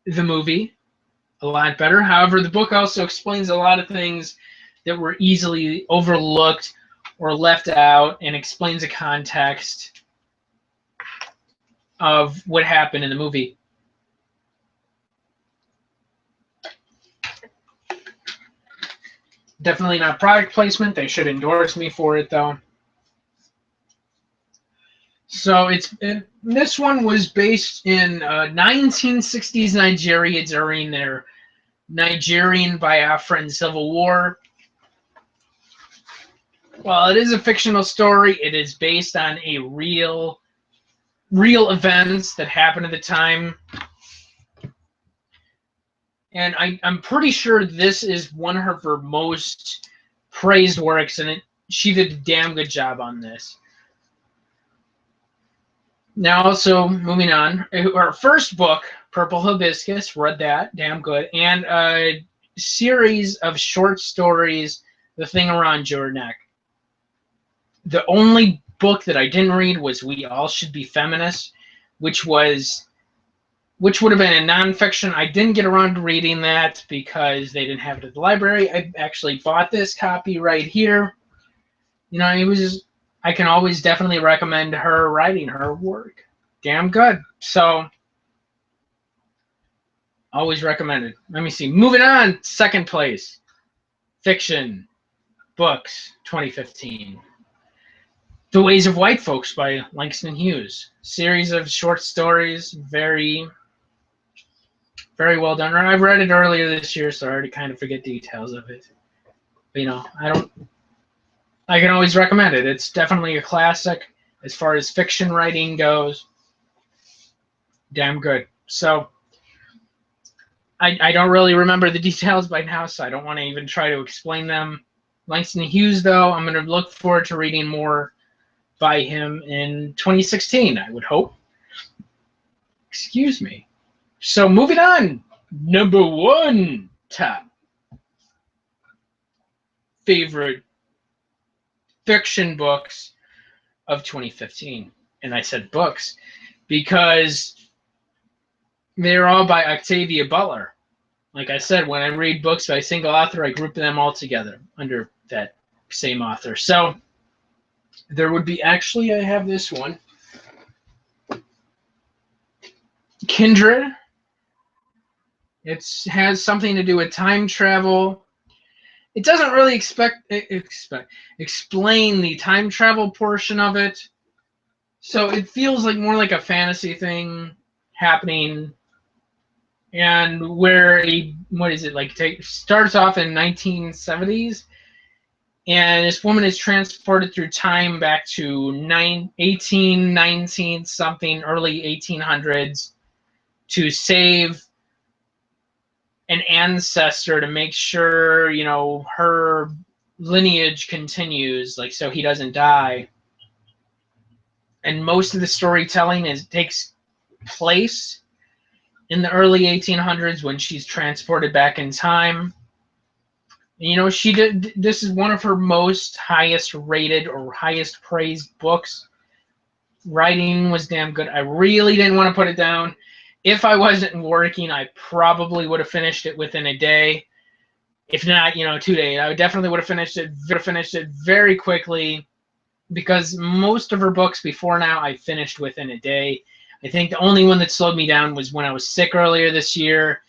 the movie. a lot better. However, the book also explains a lot of things that were easily overlooked or left out, and explains the context of what happened in the movie. Definitely not product placement. They should endorse me for it, though. So this one was based in 1960s Nigeria during their Nigerian Biafran Civil War. While it is a fictional story, it is based on a real events that happened at the time. And I'm pretty sure this is one of her most praised works, and she did a damn good job on this. Now, also, moving on, her first book, Purple Hibiscus, read that, damn good, and a series of short stories, The Thing Around Your Neck. The only book that I didn't read was We All Should Be Feminists, which would have been a nonfiction. I didn't get around to reading that because they didn't have it at the library. I actually bought this copy right here. You know, it was... I can always definitely recommend her writing, her work. Damn good. So, always recommended. Let me see. Moving on, second place. Fiction. Books, 2015. The Ways of White Folks by Langston Hughes. Series of short stories. Very, very well done. I've read it earlier this year, so I already kind of forget details of it. But, you know, I can always recommend it. It's definitely a classic as far as fiction writing goes. Damn good. So, I don't really remember the details by now, so I don't want to even try to explain them. Langston Hughes, though, I'm going to look forward to reading more by him in 2016, I would hope. Excuse me. So, moving on. Number one top favorite fiction books of 2015. And I said books because they're all by Octavia Butler. Like I said, when I read books by a single author, I group them all together under that same author. So there would be, actually, I have this one. Kindred. It has something to do with time travel. It doesn't really explain the time travel portion of it. So it feels like more like a fantasy thing happening, and where starts off in 1970s, and this woman is transported through time back to 1819 something, early 1800s, to save an ancestor, to make sure, you know, her lineage continues, like, so he doesn't die. And most of the storytelling takes place in the early 1800s when she's transported back in time. And, you know, this is one of her most highest rated or highest praised books. Writing was damn good. I really didn't want to put it down. If I wasn't working, I probably would have finished it within a day. If not, you know, 2 days. I definitely would have finished it very quickly, because most of her books before now I finished within a day. I think the only one that slowed me down was when I was sick earlier this year,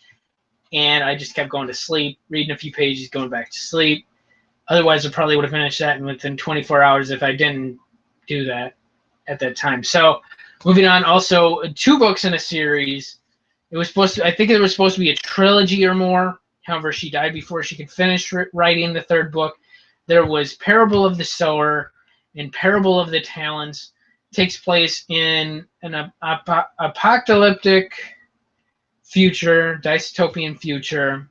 and I just kept going to sleep, reading a few pages, going back to sleep. Otherwise, I probably would have finished that within 24 hours if I didn't do that at that time. So, moving on, also 2 books in a series. I think it was supposed to be a trilogy or more. However, she died before she could finish writing the 3rd book. There was Parable of the Sower and Parable of the Talents. Takes place in an apocalyptic future, dystopian future.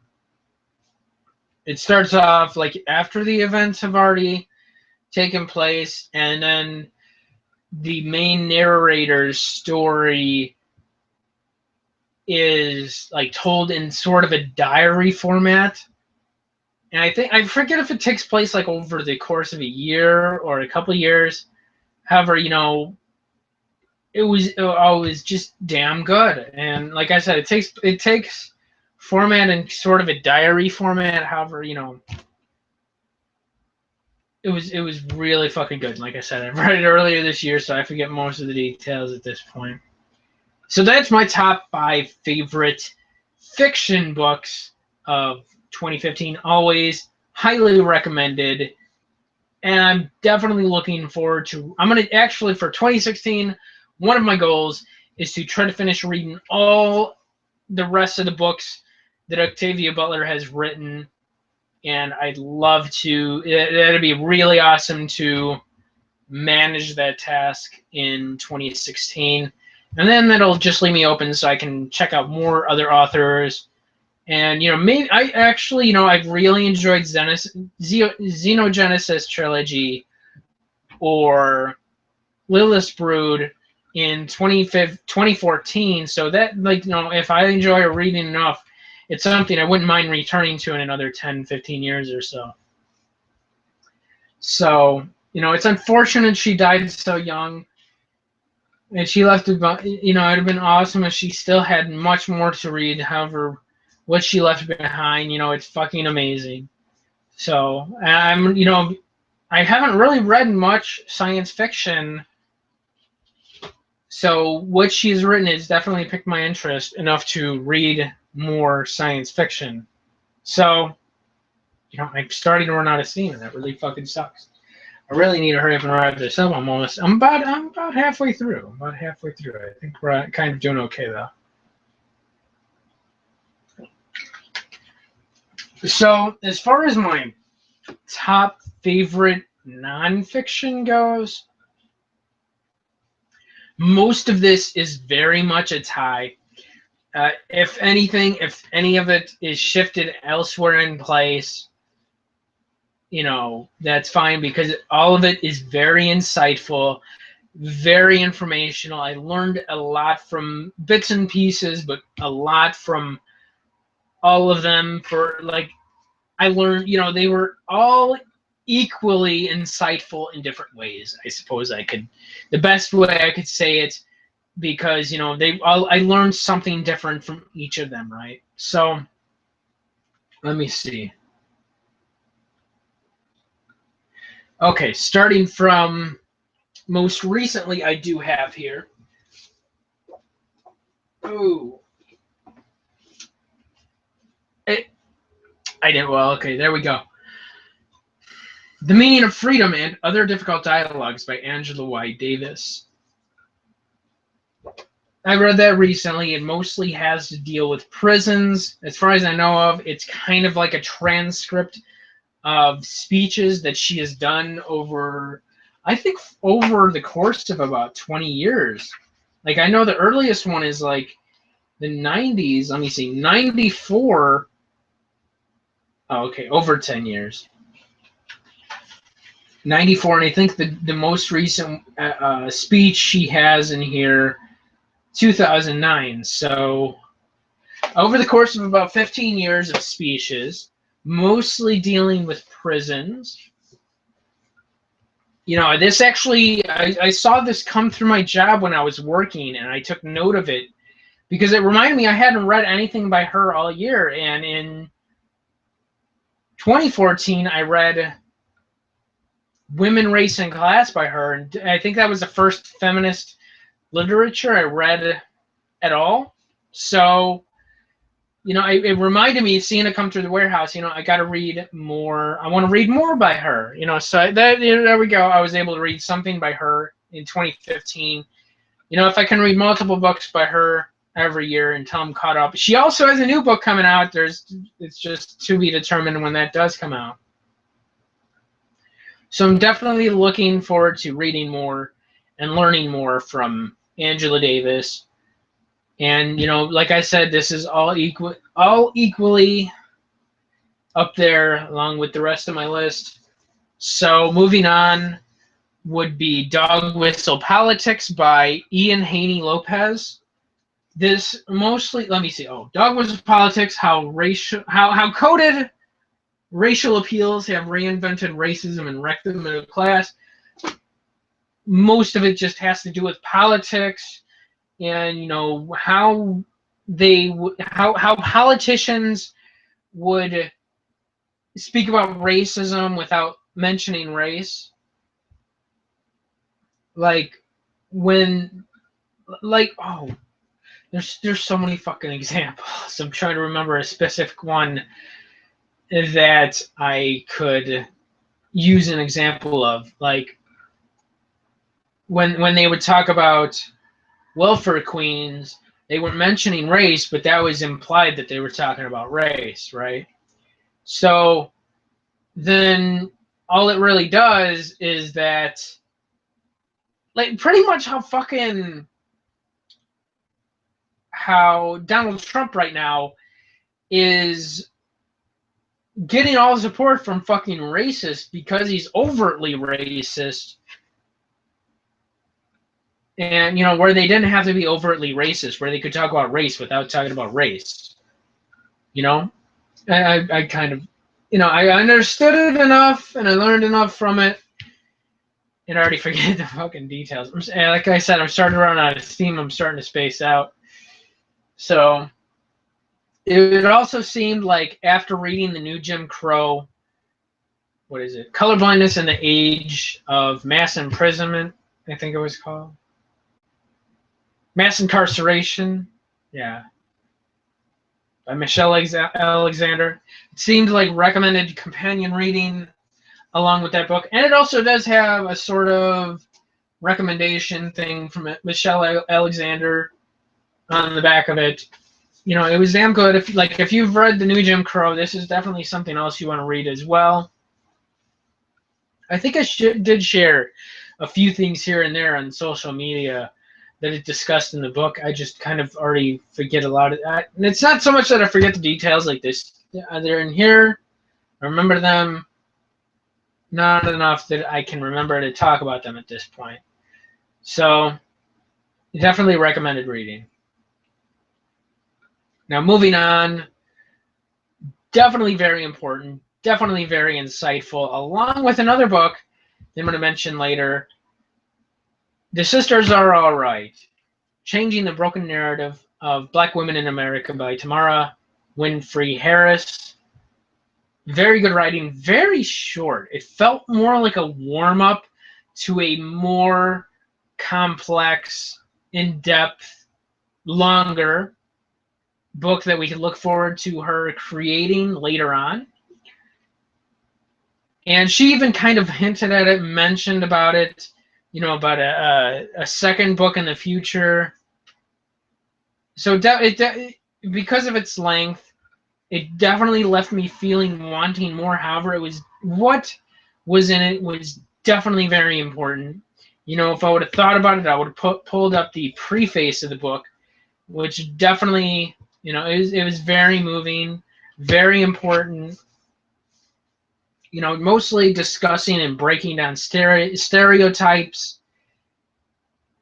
It starts off like after the events have already taken place, and then the main narrator's story is like told in sort of a diary format. And I forget if it takes place like over the course of a year or a couple of years. However, you know, it was just damn good. And like I said, it takes format and sort of a diary format. However, you know, it was really fucking good. Like I said, I read it earlier this year, so I forget most of the details at this point. So that's my top 5 favorite fiction books of 2015. Always highly recommended. And I'm definitely looking forward to. I'm going to actually, for 2016, one of my goals is to try to finish reading all the rest of the books that Octavia Butler has written. And I'd love to. That'd be really awesome to manage that task in 2016. And then that'll just leave me open so I can check out more other authors. And, you know, maybe I actually, you know, I've really enjoyed Xenogenesis Trilogy or Lilith's Brood in 2014. So that, like, you know, if I enjoy reading enough, it's something I wouldn't mind returning to in another 10, 15 years or so. So, you know, it's unfortunate she died so young. And she left, you know, it would have been awesome if she still had much more to read. However, what she left behind, you know, it's fucking amazing. So, you know, I haven't really read much science fiction. So what she's written has definitely piqued my interest enough to read more science fiction. So, you know, I'm starting to run out of steam, and that really fucking sucks. I really need to hurry up and wrap this up. I'm about halfway through. I think we're kind of doing okay though. So as far as my top favorite nonfiction goes, most of this is very much a tie. If anything, if any of it is shifted elsewhere in place, you know, that's fine, because all of it is very insightful, very informational. I learned a lot from bits and pieces, but a lot from all of them. For like, I learned, you know, they were all equally insightful in different ways. I suppose the best way I could say it, because, you know, I learned something different from each of them, right? So let me see. Okay, starting from most recently, I do have here. Ooh. I did well. Okay, there we go. The Meaning of Freedom and Other Difficult Dialogues by Angela Y. Davis. I read that recently. It mostly has to deal with prisons. As far as I know of, it's kind of like a transcript of speeches that she has done over, I think, over the course of about 20 years. Like, I know the earliest one is like the 90s. Let me see, 94. Oh, okay, over 10 years. 94, and I think the most recent speech she has in here, 2009. So over the course of about 15 years of speeches, mostly dealing with prisons. You know, this actually, I saw this come through my job when I was working, and I took note of it because it reminded me I hadn't read anything by her all year. And in 2014, I read Women, Race, and Class by her, and I think that was the first feminist literature I read at all. So, you know, it reminded me, seeing it come through the warehouse, you know, I got to read more. I want to read more by her, you know. So there we go. I was able to read something by her in 2015. You know, if I can read multiple books by her every year until I'm caught up. She also has a new book coming out. It's just to be determined when that does come out. So I'm definitely looking forward to reading more and learning more from Angela Davis. And, you know, like I said, this is all equally up there along with the rest of my list. So moving on would be Dog Whistle Politics by Ian Haney Lopez. This mostly, let me see. Oh, Dog Whistle Politics: how coded racial appeals have reinvented racism and wrecked the middle class. Most of it just has to do with politics, and, you know, how how politicians would speak about racism without mentioning race. Like when, like, oh, there's so many fucking examples. I'm trying to remember a specific one that I could use an example of. Like when they would talk about welfare queens, they were mentioning race, but that was implied that they were talking about race, right? So then all it really does is that, like, pretty much how Donald Trump right now is getting all the support from fucking racists because he's overtly racist. And, you know, where they didn't have to be overtly racist, where they could talk about race without talking about race. You know? I kind of, you know, I understood it enough and I learned enough from it. And I already forget the fucking details. Like I said, I'm starting to run out of steam. I'm starting to space out. So it also seemed like after reading the new Jim Crow, what is it? Colorblindness in the Age of Mass Imprisonment, I think it was called. Mass Incarceration. Yeah. By Michelle Alexander. It seemed like recommended companion reading along with that book. And it also does have a sort of recommendation thing from Michelle Alexander on the back of it. You know, it was damn good. If you've read the new Jim Crow, this is definitely something else you want to read as well. I think I did share a few things here and there on social media that it discussed in the book. I just kind of already forget a lot of that. And it's not so much that I forget the details like this. They're in here. I remember them. Not enough that I can remember to talk about them at this point. So, definitely recommended reading. Now, moving on. Definitely very important. Definitely very insightful. Along with another book that I'm going to mention later. The Sisters Are All Right. Changing the Broken Narrative of Black Women in America by Tamara Winfrey Harris. Very good writing. Very short. It felt more like a warm-up to a more complex, in-depth, longer book that we could look forward to her creating later on. And she even kind of hinted at it, mentioned about it, you know, about a second book in the future. So because of its length, it definitely left me feeling wanting more. However, what was in it was definitely very important. You know, if I would have thought about it, I would have pulled up the preface of the book, which definitely, you know, it was very moving, very important. You know, mostly discussing and breaking down stereotypes.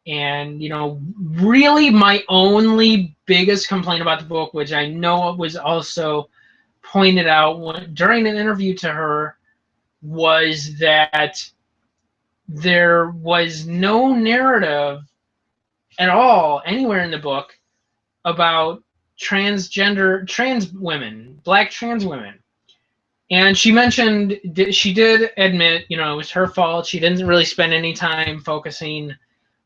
And, you know, really my only biggest complaint about the book, which I know was also pointed out during an interview to her, was that there was no narrative at all anywhere in the book about trans women, black trans women. And she mentioned, she did admit, you know, it was her fault. She didn't really spend any time focusing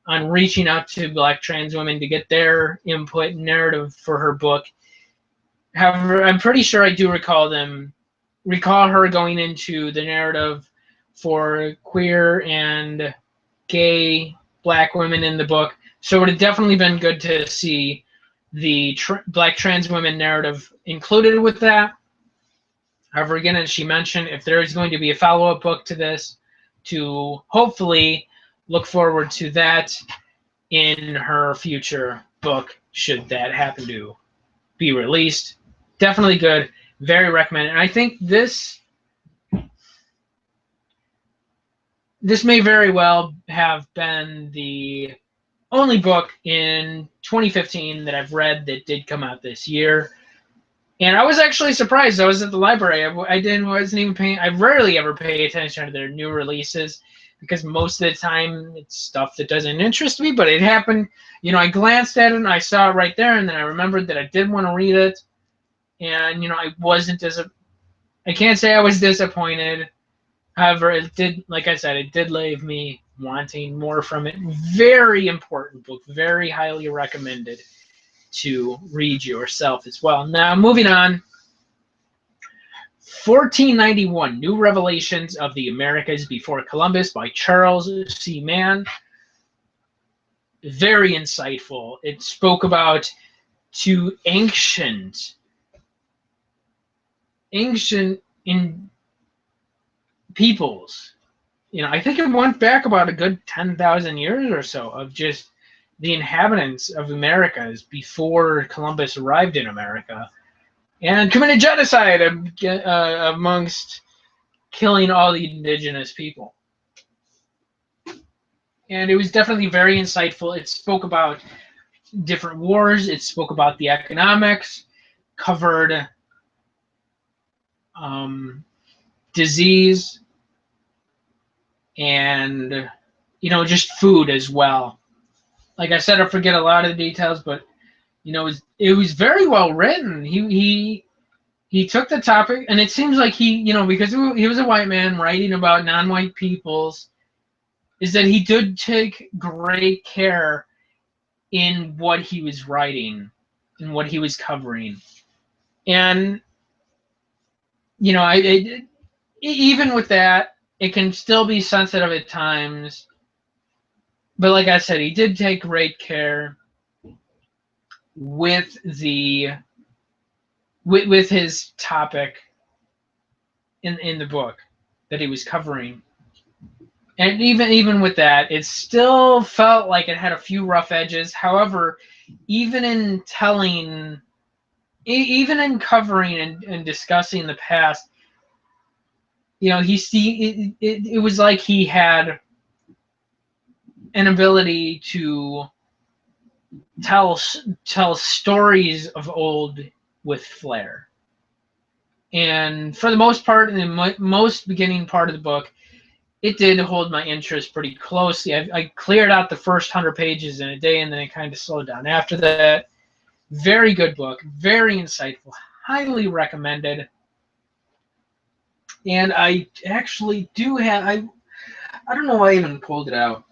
on reaching out to black trans women to get their input and narrative for her book. However, I'm pretty sure I do recall her going into the narrative for queer and gay black women in the book. So it would have definitely been good to see the black trans women narrative included with that. However, again, as she mentioned, if there is going to be a follow-up book to this, to hopefully look forward to that in her future book, should that happen to be released. Definitely good. Very recommended. And I think this may very well have been the only book in 2015 that I've read that did come out this year. And I was actually surprised. I was at the library. I wasn't even paying. I rarely ever pay attention to their new releases. because most of the time it's stuff that doesn't interest me, but it happened. I glanced at it and I saw it right there, and then I remembered that I did want to read it, and I wasn't I can't say I was disappointed. However, it did, like I said, it did leave me wanting more from it. Very important book, very highly recommended to read yourself as well. Now, moving on. 1491, New Revelations of the Americas Before Columbus by Charles C. Mann. Very insightful. It spoke about two ancient in peoples. I think it went back about a good 10,000 years or so of just the inhabitants of Americas before Columbus arrived in America, and committed genocide amongst killing all the indigenous people. And it was definitely very insightful. It spoke about different wars. It spoke about the economics, covered disease, and just food as well. Like I said, I forget a lot of the details, but it was very well written. He took the topic, and it seems like because he was a white man writing about non-white peoples, is that he did take great care in what he was writing and what he was covering. And even with that, it can still be sensitive at times. But like I said, he did take great care with his topic in the book that he was covering. And even with that, it still felt like it had a few rough edges. However, even in covering and discussing the past, it was like he had an ability to tell stories of old with flair. And for the most part, in the most beginning part of the book, it did hold my interest pretty closely. I cleared out the first 100 pages in a day, and then it kind of slowed down after that. Very good book, very insightful, highly recommended. And I actually do have, I don't know why I even pulled it out.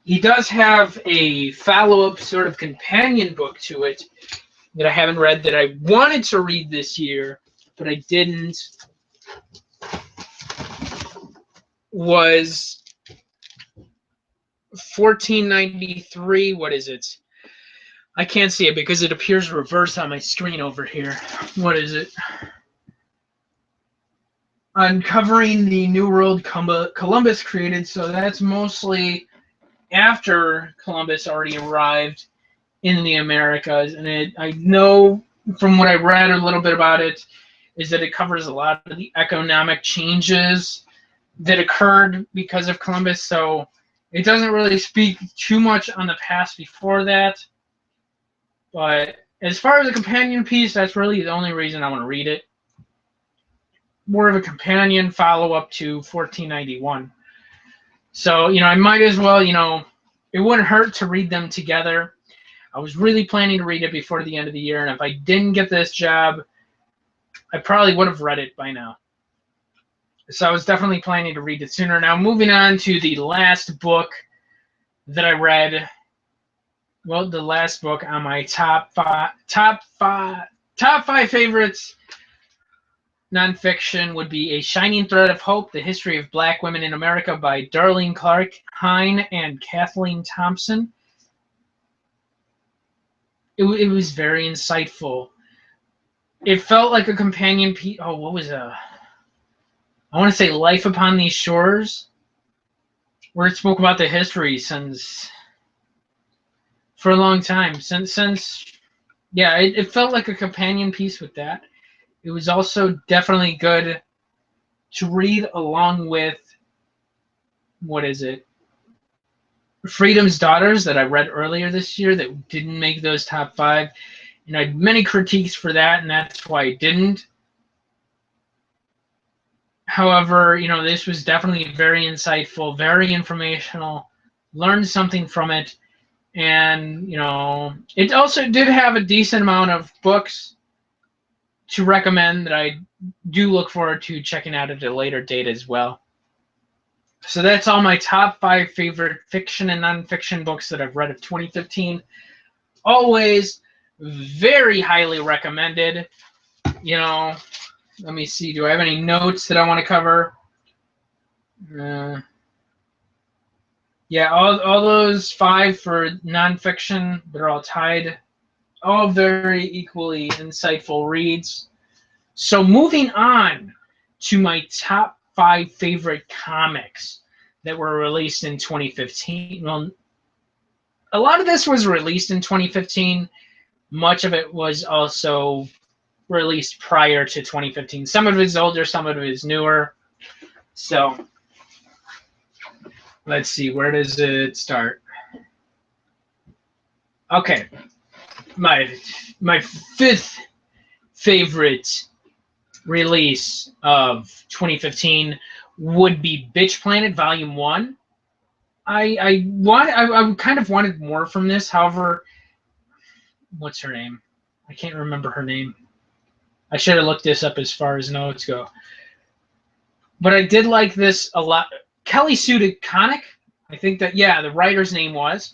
He does have a follow-up sort of companion book to it that I haven't read, that I wanted to read this year, but I didn't. Was 1493. What is it? I can't see it because it appears reversed on my screen over here. What is it? Uncovering the New World Columbus created. So that's mostly after Columbus already arrived in the Americas. And I know from what I read a little bit about it is that it covers a lot of the economic changes that occurred because of Columbus. So it doesn't really speak too much on the past before that. But as far as a companion piece, that's really the only reason I want to read it. More of a companion follow-up to 1491. So, I might as well, it wouldn't hurt to read them together. I was really planning to read it before the end of the year, and if I didn't get this job, I probably would have read it by now. So I was definitely planning to read it sooner. Now, moving on to the last book that I read. Well, the last book on my top five favorites nonfiction would be A Shining Thread of Hope: The History of Black Women in America by Darlene Clark Hine and Kathleen Thompson. It was very insightful. It felt like a companion piece. Oh, what was I want to say Life Upon These Shores, where it spoke about the history for a long time. It felt like a companion piece with that. It was also definitely good to read along with, what is it? Freedom's Daughters, that I read earlier this year that didn't make those top 5. And I had many critiques for that, and that's why I didn't. However, this was definitely very insightful, very informational. Learned something from it, and it also did have a decent amount of books to recommend that I do look forward to checking out at a later date as well. So that's all my top 5 favorite fiction and nonfiction books that I've read of 2015. Always very highly recommended. Let me see. Do I have any notes that I want to cover? Yeah, all those 5 for nonfiction, they're all tied. All very equally insightful reads. So moving on to my top 5 favorite comics that were released in 2015. Well, a lot of this was released in 2015. Much of it was also released prior to 2015. Some of it is older, some of it is newer. So let's see, where does it start? Okay, my 5th favorite release of 2015 would be Bitch Planet Volume 1. I kind of wanted more from this. However, what's her name? I can't remember her name. I should have looked this up as far as notes go. But I did like this a lot. Kelly Sue DeConnick, I think that, yeah, the writer's name was.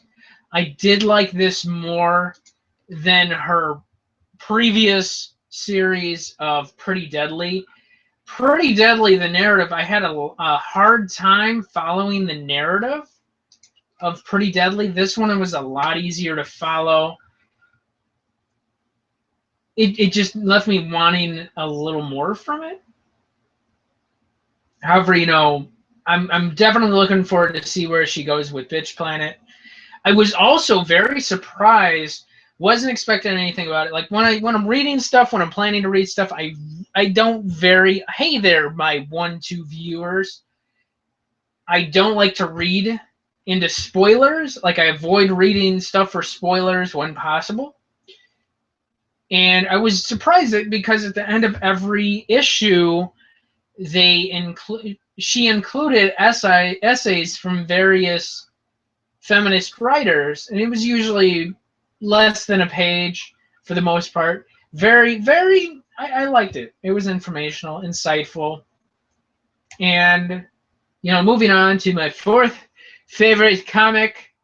I did like this more than her previous series of Pretty Deadly. Pretty Deadly, the narrative, I had a hard time following the narrative of Pretty Deadly. This one was a lot easier to follow. It just left me wanting a little more from it. However, I'm definitely looking forward to see where she goes with Bitch Planet. I was also very surprised. Wasn't expecting anything about it. Like when I'm reading stuff, when I'm planning to read stuff, I don't very. Hey there, my 1-2 viewers. I don't like to read into spoilers. Like I avoid reading stuff for spoilers when possible. And I was surprised that because at the end of every issue, she included essays from various feminist writers, and it was usually less than a page for the most part. Very, very, I liked it. It was informational, insightful. And, moving on to my 4th favorite comic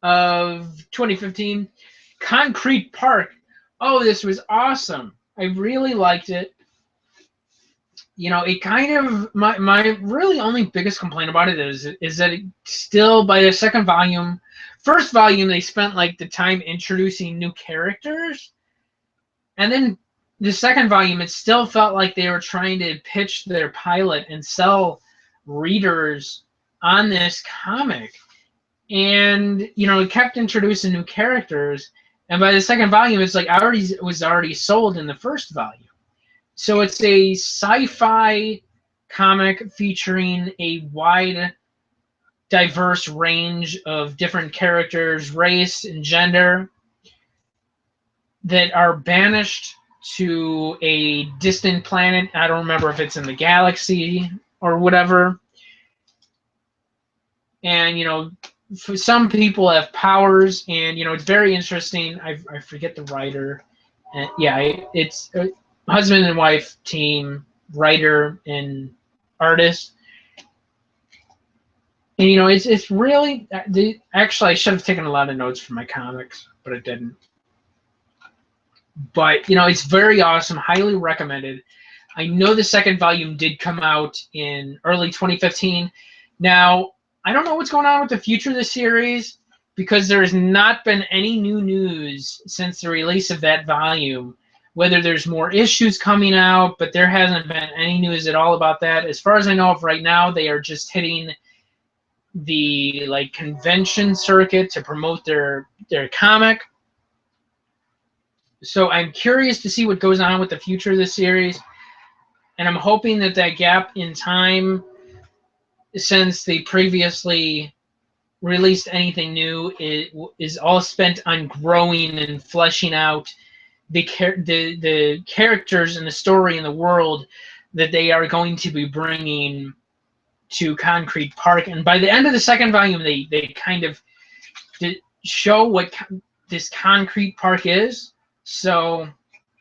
of 2015, Concrete Park. Oh, this was awesome. I really liked it. It kind of, my really only biggest complaint about it is that it still, by the first volume, they spent like the time introducing new characters. And then the second volume, it still felt like they were trying to pitch their pilot and sell readers on this comic. And, it kept introducing new characters. And by the second volume, it's like was already sold in the first volume. So it's a sci-fi comic featuring a wide, diverse range of different characters, race, and gender that are banished to a distant planet. I don't remember if it's in the galaxy or whatever. And, for some people have powers, and, it's very interesting. I forget the writer. Yeah, it's husband and wife team, writer and artist. And it's really actually I should have taken a lot of notes from my comics, but I didn't. But it's very awesome, highly recommended. I know the second volume did come out in early 2015. Now, I don't know what's going on with the future of the series, because there has not been any new news since the release of that volume. Whether there's more issues coming out, but there hasn't been any news at all about that. As far as I know of right now, they are just hitting the convention circuit to promote their comic. So I'm curious to see what goes on with the future of the series, and I'm hoping that gap in time since they previously released anything new is all spent on growing and fleshing out the characters and the story and the world that they are going to be bringing to Concrete Park. And by the end of the second volume, they kind of show what this Concrete Park is. So,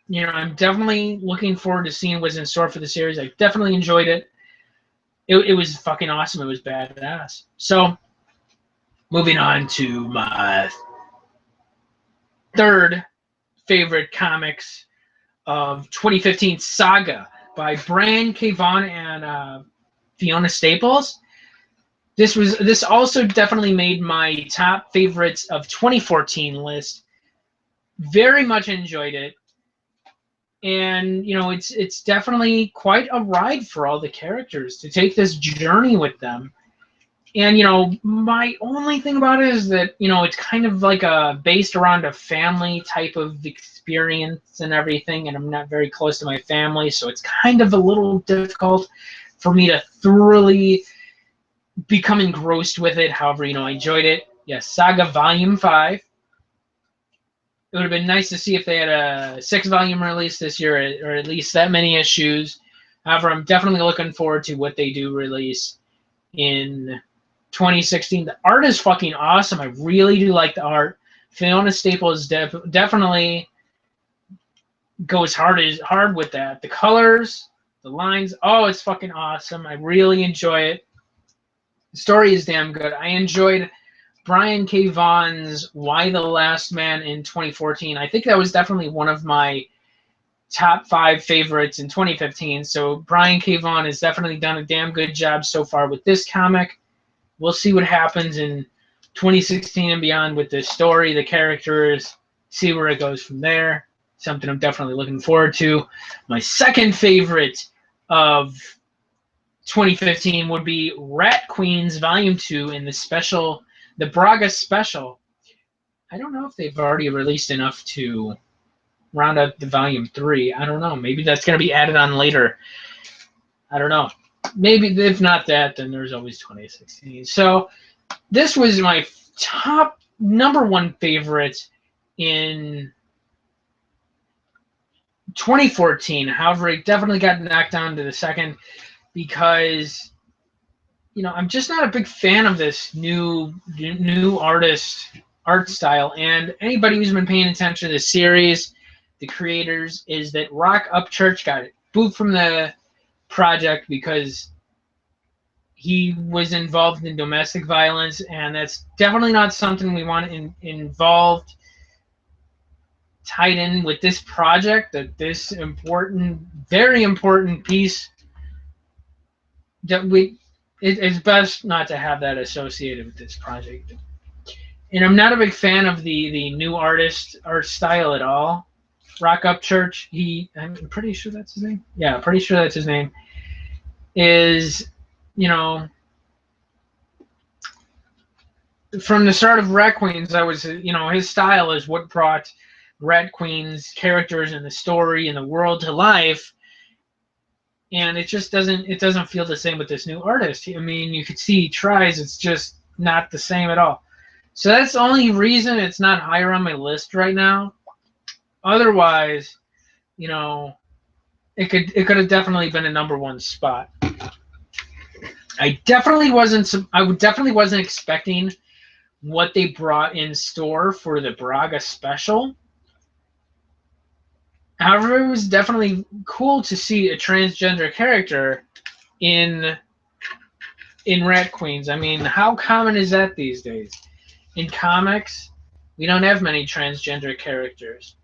you know, I'm definitely looking forward to seeing what's in store for the series. I definitely enjoyed it. It was fucking awesome. It was badass. So, moving on to my third favorite comics of 2015, Saga by Brian K. Vaughan and Fiona Staples. This also definitely made my top favorites of 2014 list. Very much enjoyed it. And you know, it's definitely quite a ride for all the characters to take this journey with them. And you know, my only thing about it is that, you know, it's kind of like based around a family type of experience and everything, and I'm not very close to my family, so it's kind of a little difficult for me to thoroughly become engrossed with it. However, you know, I enjoyed it. Yes, Saga Volume 5. It would have been nice to see if they had a 6-volume release this year, or at least that many issues. However, I'm definitely looking forward to what they do release in 2016. The art is fucking awesome. I really do like the art. Fiona Staples definitely goes hard with that. The colors, the lines, oh, it's fucking awesome. I really enjoy it. The story is damn good. I enjoyed Brian K. Vaughan's Y the Last Man in 2014. I think that was definitely one of my top 5 favorites in 2015. So Brian K. Vaughan has definitely done a damn good job so far with this comic. We'll see what happens in 2016 and beyond with the story, the characters, see where it goes from there. Something I'm definitely looking forward to. My second favorite of 2015 would be Rat Queens Volume 2 in the Braga Special. I don't know if they've already released enough to round up the Volume 3. I don't know. Maybe that's going to be added on later. I don't know. Maybe if not that, then there's always 2016. So this was my top number 1 favorite in 2014. However, it definitely got knocked down to the second because, you know, I'm just not a big fan of this new artist art style. And anybody who's been paying attention to the series, the creators, is that Rock Upchurch got booed from the project because he was involved in domestic violence, and that's definitely not something we want involved, tied in with this project. That this important, very important piece that it's best not to have that associated with this project. And I'm not a big fan of the new art style at all. Rock Upchurch, I'm pretty sure that's his name. Yeah, pretty sure that's his name. Is, you know, from the start of Rat Queens, you know, his style is what brought Rat Queens characters and the story and the world to life. And it just doesn't feel the same with this new artist. I mean, you could see he tries, it's just not the same at all. So that's the only reason it's not higher on my list right now. Otherwise, you know, it could have definitely been a number 1 spot. I definitely wasn't expecting what they brought in store for the Braga special. However, it was definitely cool to see a transgender character in Rat Queens. I mean, how common is that these days? In comics, we don't have many transgender characters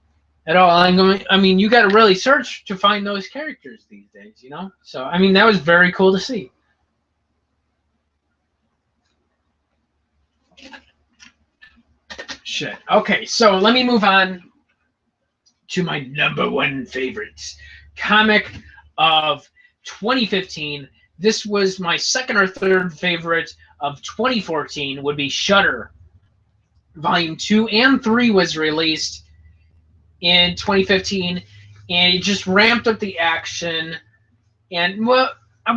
at all. I mean, you got to really search to find those characters these days, you know? So, I mean, that was very cool to see. Shit. Okay, so let me move on to my number 1 favorites comic of 2015. This was my second or third favorite of 2014. Would be Shudder. Volume 2 and 3 was released in 2015, and it just ramped up the action. And well, I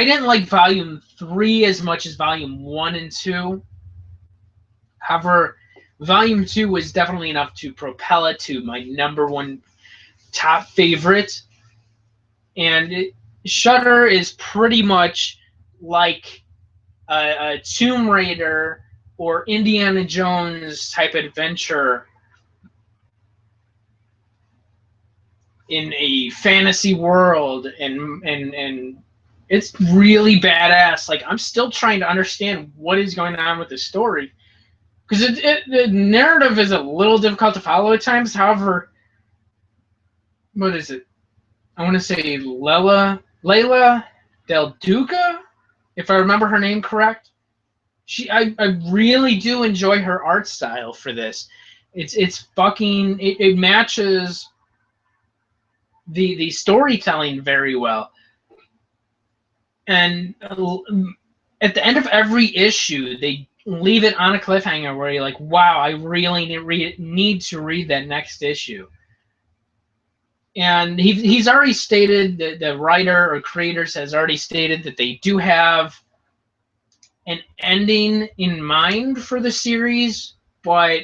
didn't like Volume 3 as much as Volume 1 and 2. However, Volume 2 was definitely enough to propel it to my number 1 top favorite. And Shudder is pretty much like a Tomb Raider or Indiana Jones type adventure in a fantasy world, and it's really badass. Like, I'm still trying to understand what is going on with the story, because the narrative is a little difficult to follow at times. However, what is it? I want to say Layla Del Duca, if I remember her name correct. I really do enjoy her art style for this. It's fucking it matches the storytelling very well. And at the end of every issue, they leave it on a cliffhanger where you're like, wow, I really need to read that next issue. And he's already stated, that the writer or creators has already stated that they do have an ending in mind for the series, but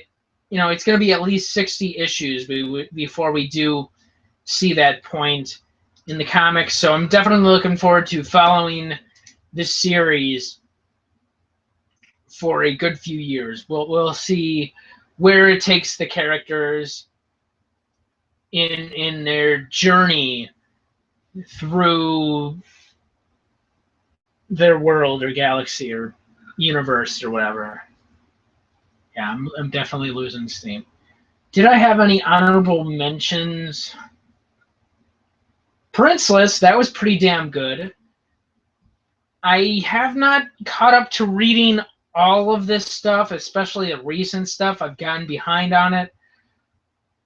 it's going to be at least 60 issues before we do see that point in the comics. So I'm definitely looking forward to following this series for a good few years. We'll see where it takes the characters in their journey through their world or galaxy or universe or whatever. Yeah, I'm definitely losing steam. Did I have any honorable mentions? Princeless, that was pretty damn good. I have not caught up to reading all of this stuff, especially the recent stuff. I've gotten behind on it.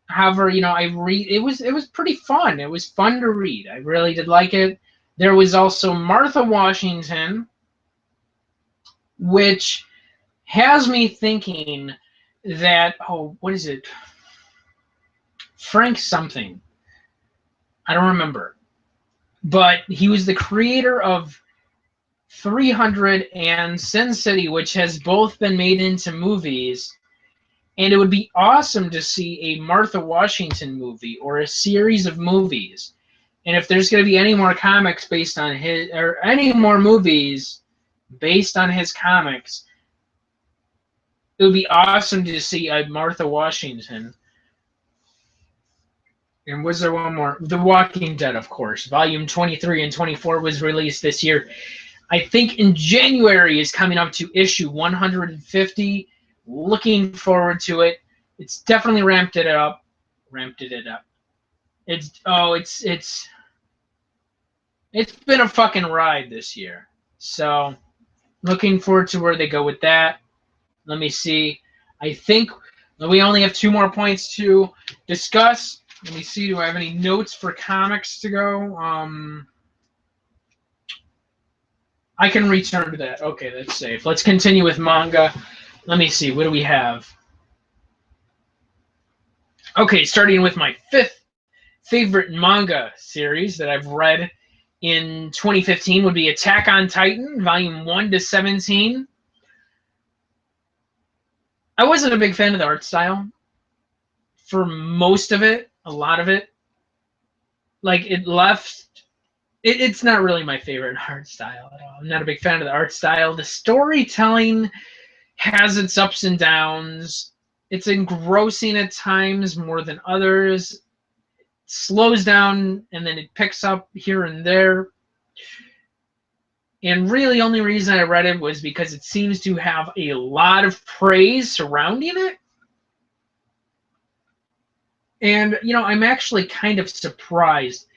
However, it was pretty fun. It was fun to read. I really did like it. There was also Martha Washington, which has me thinking that, what is it? Frank something. I don't remember. But he was the creator of 300 and Sin City, which has both been made into movies. And it would be awesome to see a Martha Washington movie or a series of movies. And if there's going to be any more comics based on his, or any more movies based on his comics, it would be awesome to see a Martha Washington. And was there one more? The Walking Dead, of course. Volume 23 and 24 was released this year. I think in January is coming up to issue 150. Looking forward to it. It's definitely ramped it up. It's been a fucking ride this year. So looking forward to where they go with that. Let me see. I think we only have 2 more points to discuss. Let me see. Do I have any notes for comics to go? I can return to that. Okay, that's safe. Let's continue with manga. Let me see. What do we have? Okay, starting with my 5th favorite manga series that I've read in 2015 would be Attack on Titan, volume 1 to 17. I wasn't a big fan of the art style for most of it, a lot of it. Like, it's not really my favorite art style at all. I'm not a big fan of the art style. The storytelling has its ups and downs. It's engrossing at times more than others. It slows down and then it picks up here and there. And really, the only reason I read it was because it seems to have a lot of praise surrounding it. And, I'm actually kind of surprised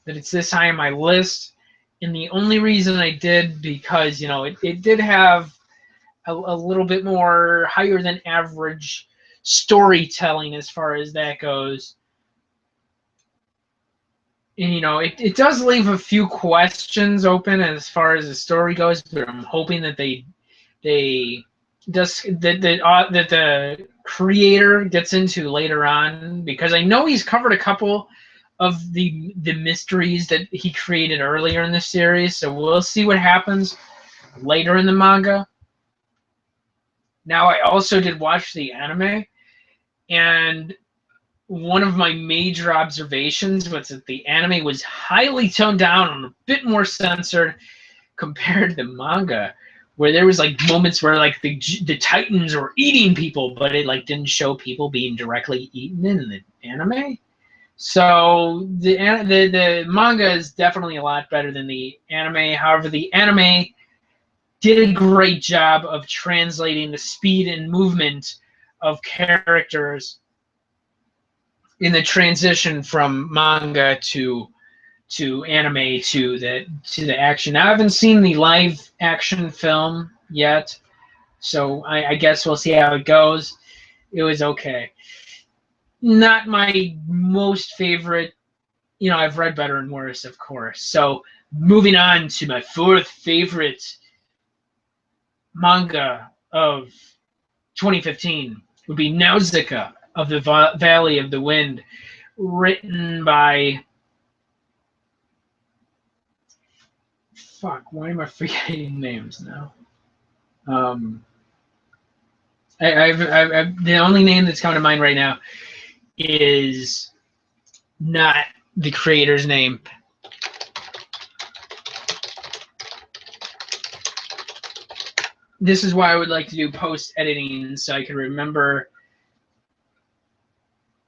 that it's this high on my list. And the only reason I did, because, it did have a little bit more higher than average storytelling as far as that goes. And, it does leave a few questions open as far as the story goes, but I'm hoping that the creator gets into later on, because I know he's covered a couple of the mysteries that he created earlier in the series, so we'll see what happens later in the manga. Now, I also did watch the anime, and one of my major observations was that the anime was highly toned down and a bit more censored compared to manga, where there was like moments where like the Titans were eating people, but it like didn't show people being directly eaten in the anime. So the manga is definitely a lot better than the anime. However, the anime did a great job of translating the speed and movement of characters in the transition from manga to anime to the action. Now, I haven't seen the live action film yet, so I guess we'll see how it goes. It was okay. Not my most favorite. You know, I've read better and worse, of course. So moving on to my fourth favorite manga of 2015 would be Nausicaa of the Valley of the Wind, written by why am I forgetting names now? The only name that's coming to mind right now is not the creator's name. This is why I would like to do post editing, so I can remember,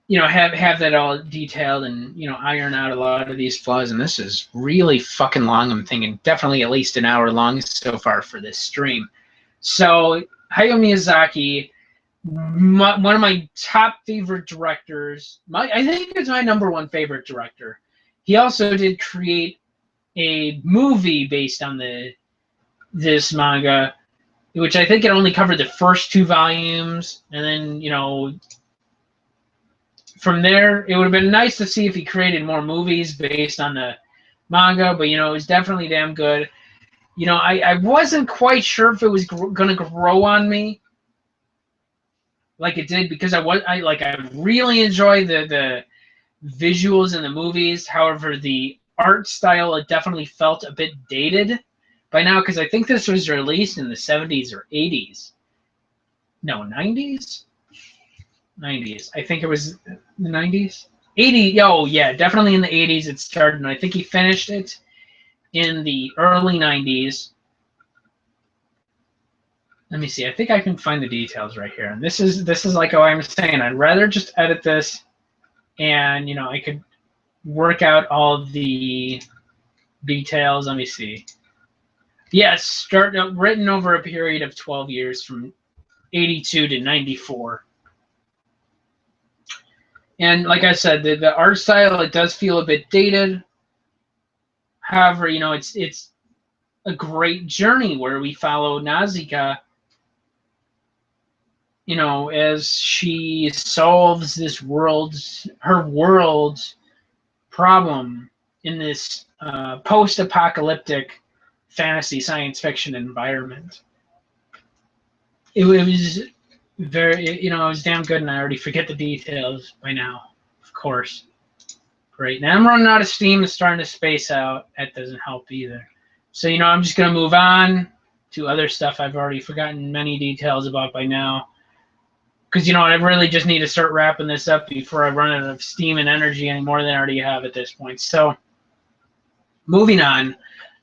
you know, have that all detailed and, you know, iron out a lot of these flaws. And this is really fucking long. I'm thinking definitely at least an hour long so far for this stream. So Hayao Miyazaki, one of my top favorite directors. I think it's my number one favorite director. He also did create a movie based on this manga, which I think it only covered the first 2 volumes, and then, you know, from there, it would have been nice to see if he created more movies based on the manga, but, you know, it was definitely damn good. You know, I wasn't quite sure if it was going to grow on me like it did, because I really enjoy the visuals in the movies. However, the art style, it definitely felt a bit dated by now, because I think this was released in the 70s or 80s. No, 90s? 90s. I think it was the 90s. 80. Oh yeah, definitely in the 80s it started, and I think he finished it in the early 90s. Let me see. I think I can find the details right here. And this is like what I'm saying. I'd rather just edit this, and, you know, I could work out all the details. Let me see. Yes, written over a period of 12 years from 82 to 94. And like I said, the art style, it does feel a bit dated. However, you know, it's a great journey where we follow Nausicaa, you know, as she solves her world's problem in this post-apocalyptic fantasy science fiction environment. It was very, you know, it was damn good, and I already forget the details by now, of course. Great. Now I'm running out of steam and starting to space out. That doesn't help either. So, you know, I'm just going to move on to other stuff I've already forgotten many details about by now. Because, you know, I really just need to start wrapping this up before I run out of steam and energy any more than I already have at this point. So, moving on,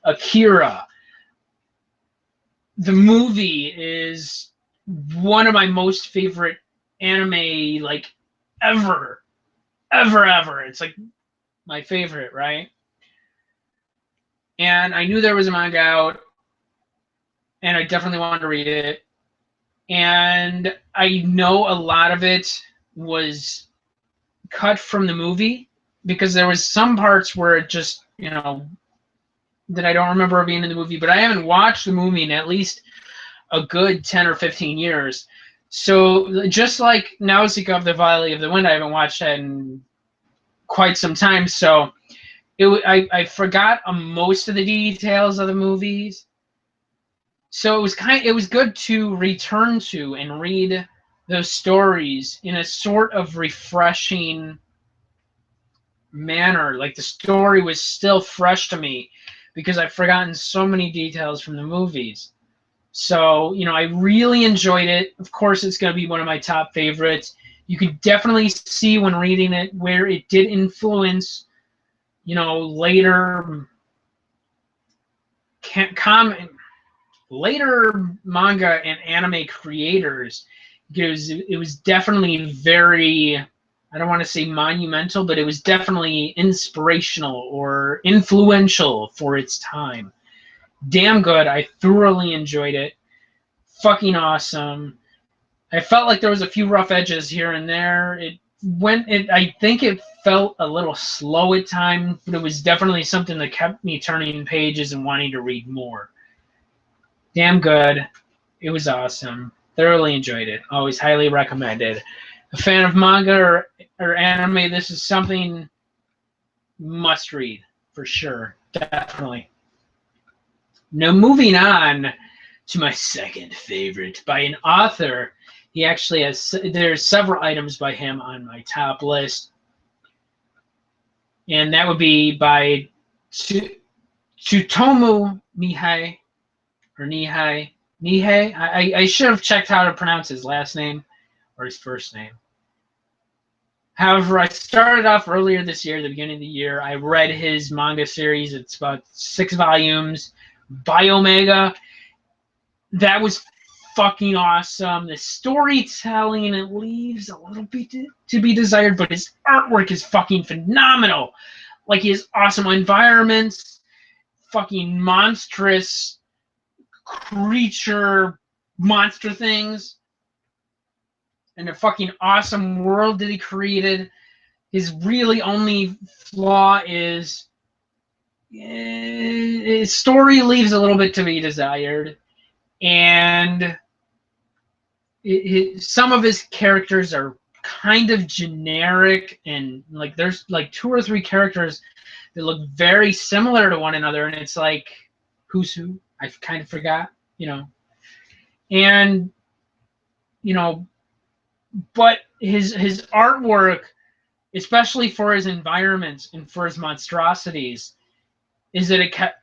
Akira. The movie is one of my most favorite anime, like, ever. It's like my favorite, right? And I knew there was a manga out, and I definitely wanted to read it. And I know a lot of it was cut from the movie, because there was some parts where it just, you know, that I don't remember being in the movie, but I haven't watched the movie in at least a good 10 or 15 years. So just like Nausicaa of the Valley of the Wind, I haven't watched that in quite some time. So I forgot most of the details of the movies. So it was good to return to and read those stories in a sort of refreshing manner. Like, the story was still fresh to me because I've forgotten so many details from the movies. So, you know, I really enjoyed it. Of course, it's going to be one of my top favorites. You could definitely see when reading it where it did influence, later manga and anime creators, because it was definitely very, I don't want to say monumental, but it was definitely inspirational or influential for its time. Damn good. I thoroughly enjoyed it. Fucking awesome. I felt like there was a few rough edges here and there. I think it felt a little slow at times, but it was definitely something that kept me turning pages and wanting to read more. Damn good. It was awesome. Thoroughly enjoyed it. Always highly recommended. A fan of manga or anime, this is something must read for sure. Definitely. Now, moving on to my second favorite by an author. He actually there's several items by him on my top list. And that would be by Tsutomu Nihei, or Nihei. Nihei? I should have checked how to pronounce his last name or his first name. However, I started off earlier this year, the beginning of the year. I read his manga series. It's about 6 volumes. Biomega. That was fucking awesome. The storytelling, it leaves a little bit to be desired, but his artwork is fucking phenomenal. Like, his awesome environments, fucking monstrous creature monster things, and a fucking awesome world that he created. His really only flaw is his story leaves a little bit to be desired, and some of his characters are kind of generic, and like there's like 2 or 3 characters that look very similar to one another, and it's like, who's who? I kind of forgot, and but his artwork, especially for his environments and for his monstrosities, is that it kept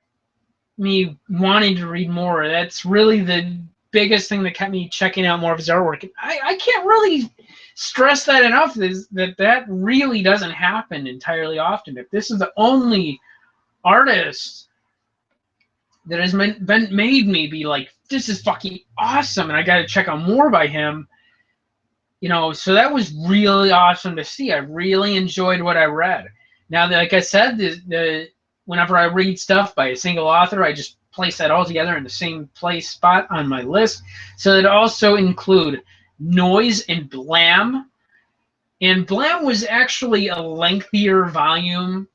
me wanting to read more. That's really the biggest thing that kept me checking out more of his artwork. I can't really stress that enough, is that really doesn't happen entirely often. If this is the only artist that has made me be like, this is fucking awesome, and I got to check out more by him, so that was really awesome to see. I really enjoyed what I read. Now, like I said, whenever I read stuff by a single author, I just place that all together in the same spot on my list. So it also include Noise and Blam. And Blam was actually a lengthier volume,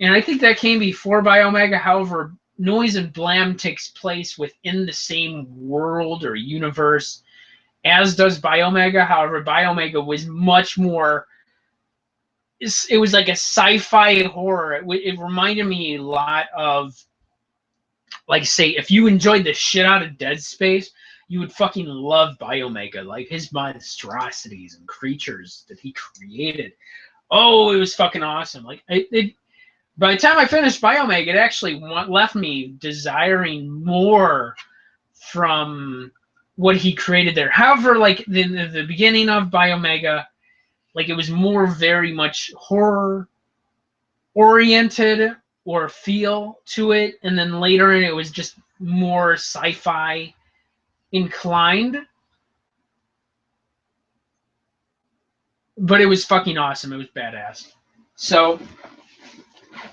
and I think that came before Biomega. However, Noise and Blam takes place within the same world or universe as does Biomega. However, Biomega was much more, it was like a sci-fi horror. It reminded me a lot of, like, say, if you enjoyed the shit out of Dead Space, you would fucking love Biomega. Like, his monstrosities and creatures that he created. Oh, it was fucking awesome. Like, by the time I finished Biomega, it actually left me desiring more from what he created there. However, like the beginning of Biomega, like, it was more very much horror oriented or feel to it, and then later it was just more sci-fi inclined. But it was fucking awesome. It was badass. So,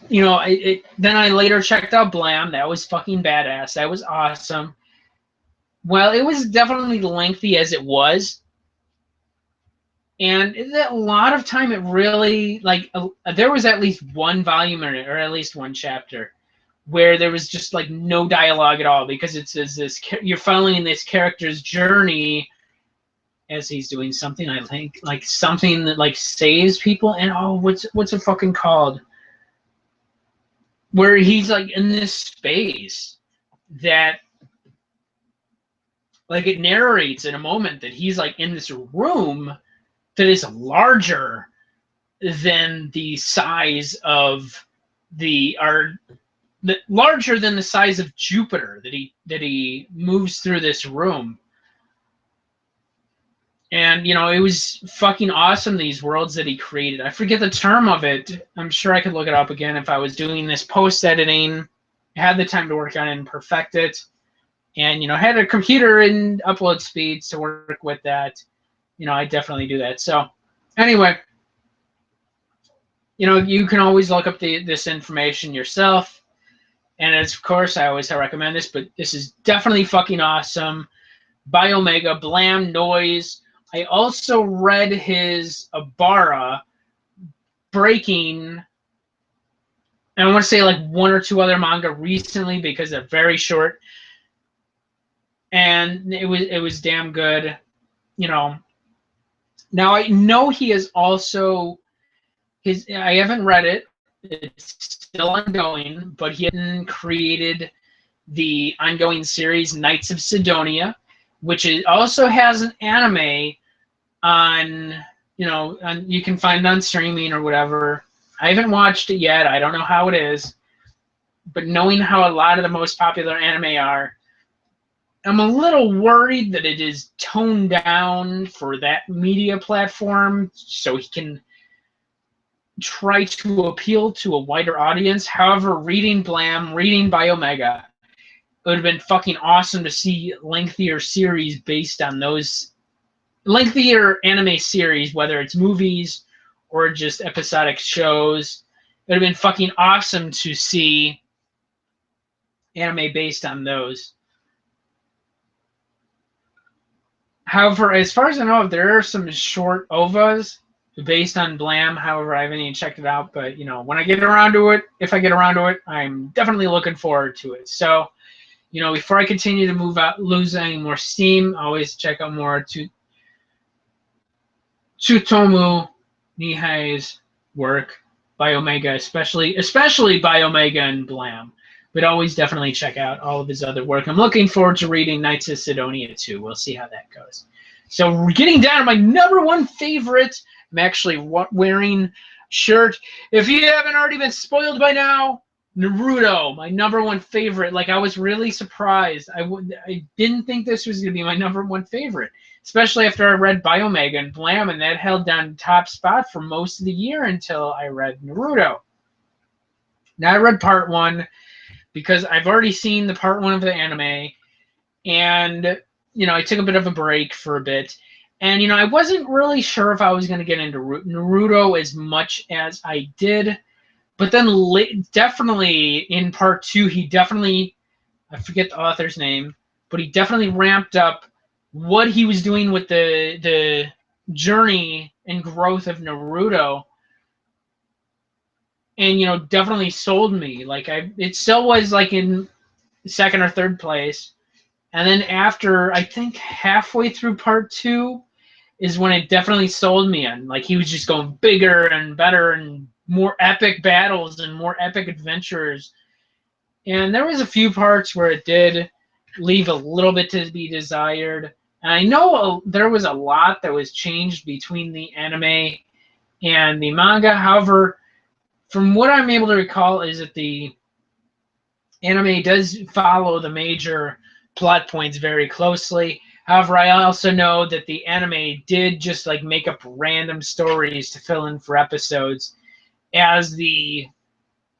then I later checked out Blam. That was fucking badass. That was awesome. Well, it was definitely lengthy as it was, and a lot of time it really, like, there was at least one volume or at least one chapter where there was just like no dialogue at all, because it says you're following this character's journey as he's doing something, I think, like something that like saves people, and what's it fucking called? Where he's like in this space that, like, it narrates in a moment that he's like in this room that is larger than the size of larger than the size of Jupiter, that he moves through this room. And, you know, it was fucking awesome, these worlds that he created. I forget the term of it. I'm sure I could look it up again if I was doing this post-editing. I had the time to work on it and perfect it. And, you know, had a computer and upload speeds to work with that. You know, I definitely do that. So, anyway, you know, you can always look up this information yourself. And, of course, I always recommend this, but this is definitely fucking awesome. By Omega, Blam, Noise. I also read his Abara breaking, and I want to say like one or two other manga recently because they're very short, and it was damn good. You know, now I know he is also his. I haven't read it; it's still ongoing, but he hadn't created the ongoing series Knights of Sidonia, which also has an anime on, you know, you can find it on streaming or whatever. I haven't watched it yet. I don't know how it is, but knowing how a lot of the most popular anime are, I'm a little worried that it is toned down for that media platform, so he can try to appeal to a wider audience. However, reading Blam, reading by Omega, it would have been fucking awesome to see lengthier series based on those lengthier anime series, whether it's movies or just episodic shows. It would have been fucking awesome to see anime based on those. However, as far as I know, there are some short OVAs based on Blam. However, I haven't even checked it out. But, you know, when I get around to it, if I get around to it, I'm definitely looking forward to it. So, you know, before I continue to move out, lose any more steam, always check out more Tsutomu Nihei's work by Omega, especially by Omega and Blam. But always definitely check out all of his other work. I'm looking forward to reading Knights of Sidonia too. We'll see how that goes. So we're getting down to my number one favorite. I'm actually wearing a shirt. If you haven't already been spoiled by now, Naruto, my number one favorite. Like, I was really surprised. I didn't think this was going to be my number one favorite, especially after I read Biomega and Blam, and that held down top spot for most of the year until I read Naruto. Now, I read part one because I've already seen the part one of the anime, and, you know, I took a bit of a break for a bit. And, you know, I wasn't really sure if I was going to get into Naruto as much as I did. But then definitely in part two, he definitely, I forget the author's name, but he definitely ramped up what he was doing with the journey and growth of Naruto. And, you know, definitely sold me. Like, it still was like in second or third place. And then after, I think halfway through part two is when it definitely sold me on. Like, he was just going bigger and better and more epic battles and more epic adventures. And there was a few parts where it did leave a little bit to be desired. And I know there was a lot that was changed between the anime and the manga. However, from what I'm able to recall is that the anime does follow the major plot points very closely. However, I also know that the anime did just like make up random stories to fill in for episodes as the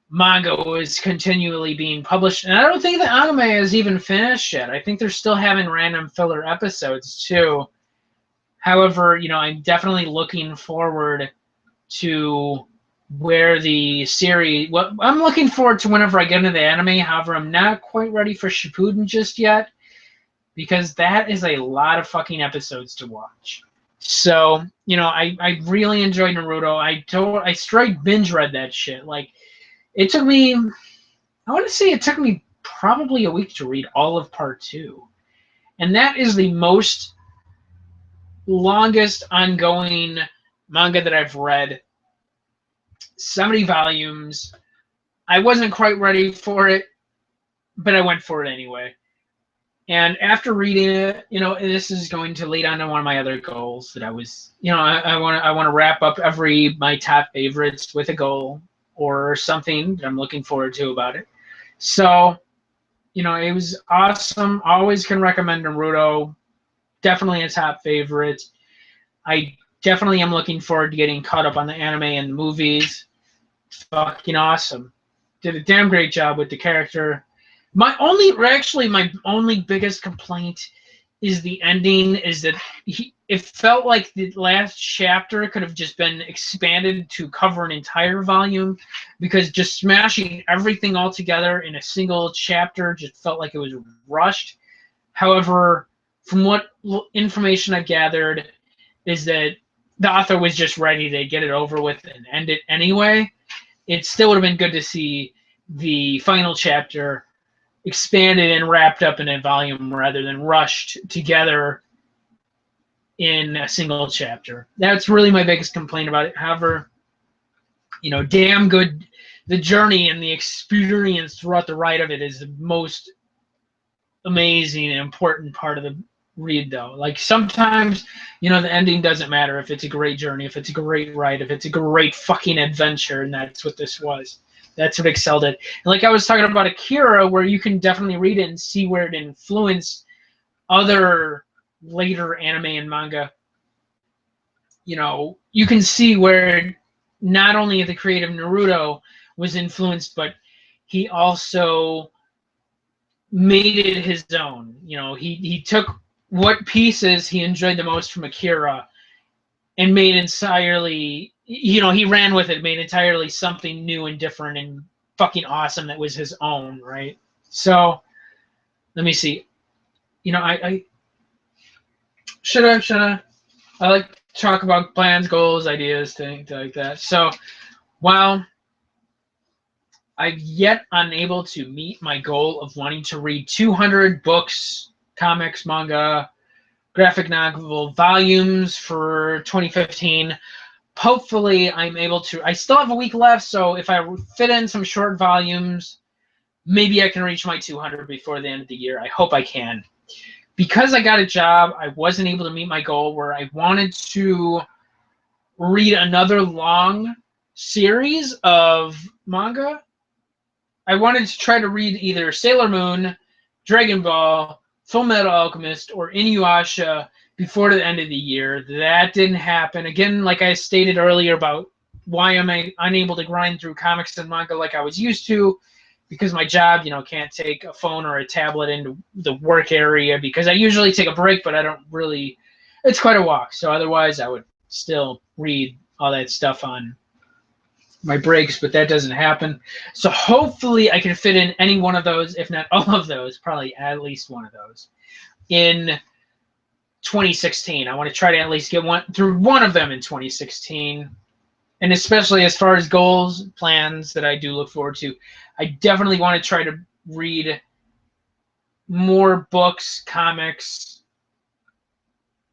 manga was continually being published. And I don't think the anime is even finished yet. I think they're still having random filler episodes too. However, you know, I'm definitely looking forward to where the series. Well, I'm looking forward to whenever I get into the anime. However, I'm not quite ready for Shippuden just yet because that is a lot of fucking episodes to watch. So, you know, I really enjoyed Naruto. I straight binge read that shit. Like, it took me, I want to say it took me probably a week to read all of part two. And that is the most longest ongoing manga that I've read. 70 volumes. I wasn't quite ready for it, but I went for it anyway. And after reading it, you know, this is going to lead on to one of my other goals that I was, you know, I want to wrap up my top favorites with a goal or something that I'm looking forward to about it. So, you know, it was awesome. Always can recommend Naruto. Definitely a top favorite. I definitely am looking forward to getting caught up on the anime and the movies. It's fucking awesome. Did a damn great job with the character. My only biggest complaint is the ending. Is that it felt like the last chapter could have just been expanded to cover an entire volume, because just smashing everything all together in a single chapter just felt like it was rushed. However, from what information I've gathered, is that the author was just ready to get it over with and end it anyway. It still would have been good to see the final chapter expanded and wrapped up in a volume rather than rushed together in a single chapter. That's really my biggest complaint about it. However, damn good. The journey and the experience throughout the ride of it is the most amazing and important part of the read, though. Like, sometimes, the ending doesn't matter if it's a great journey, if it's a great ride, if it's a great fucking adventure, and that's what this was. That's what excelled it. And like I was talking about Akira, where you can definitely read it and see where it influenced other later anime and manga. You can see where not only the creative Naruto was influenced, but he also made it his own. He took what pieces he enjoyed the most from Akira and made entirely, he ran with it, made entirely something new and different and fucking awesome that was his own, right? So, let me see. I should I like to talk about plans, goals, ideas, things like that. So, while I've yet unable to meet my goal of wanting to read 200 books, comics, manga, graphic novel volumes for 2015. Hopefully, I'm able to. I still have a week left, so if I fit in some short volumes, maybe I can reach my 200 before the end of the year. I hope I can. Because I got a job, I wasn't able to meet my goal where I wanted to read another long series of manga. I wanted to try to read either Sailor Moon, Dragon Ball, Full Metal Alchemist, or Inuyasha before the end of the year. That didn't happen. Again, like I stated earlier about why am I unable to grind through comics and manga like I was used to, because my job, can't take a phone or a tablet into the work area, because I usually take a break, but I don't really, it's quite a walk. So otherwise I would still read all that stuff on my breaks, but that doesn't happen. So hopefully I can fit in any one of those, if not all of those, probably at least one of those, in 2016. I want to try to at least get through one of them in 2016. And especially as far as goals, plans that I do look forward to, I definitely want to try to read more books, comics,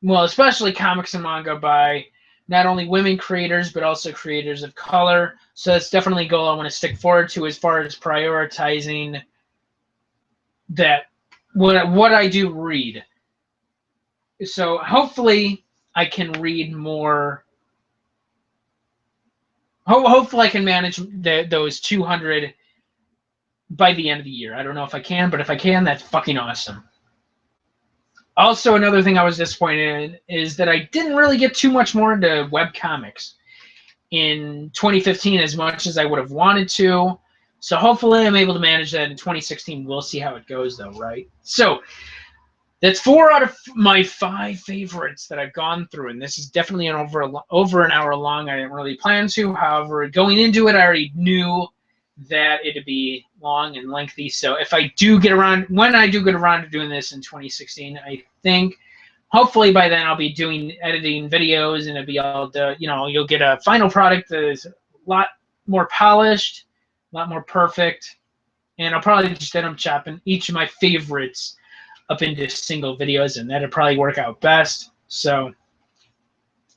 well, especially comics and manga by not only women creators, but also creators of color. So that's definitely a goal I want to stick forward to as far as prioritizing that, what I do read. So hopefully I can read more. Hopefully I can manage those 200 by the end of the year. I don't know if I can, but if I can, that's fucking awesome. Also, another thing I was disappointed in is that I didn't really get too much more into webcomics in 2015 as much as I would have wanted to. So hopefully I'm able to manage that in 2016. We'll see how it goes, though, right? So that's 4 out of my 5 favorites that I've gone through, and this is definitely over an hour long. I didn't really plan to. However, going into it, I already knew that it'd be long and lengthy. So if I do get around, when I do get around to doing this in 2016, I think hopefully by then I'll be editing videos, and it'll be all you'll get a final product that is a lot more polished, a lot more perfect, and I'll probably just end up chopping each of my favorites up into single videos, and that'll probably work out best. So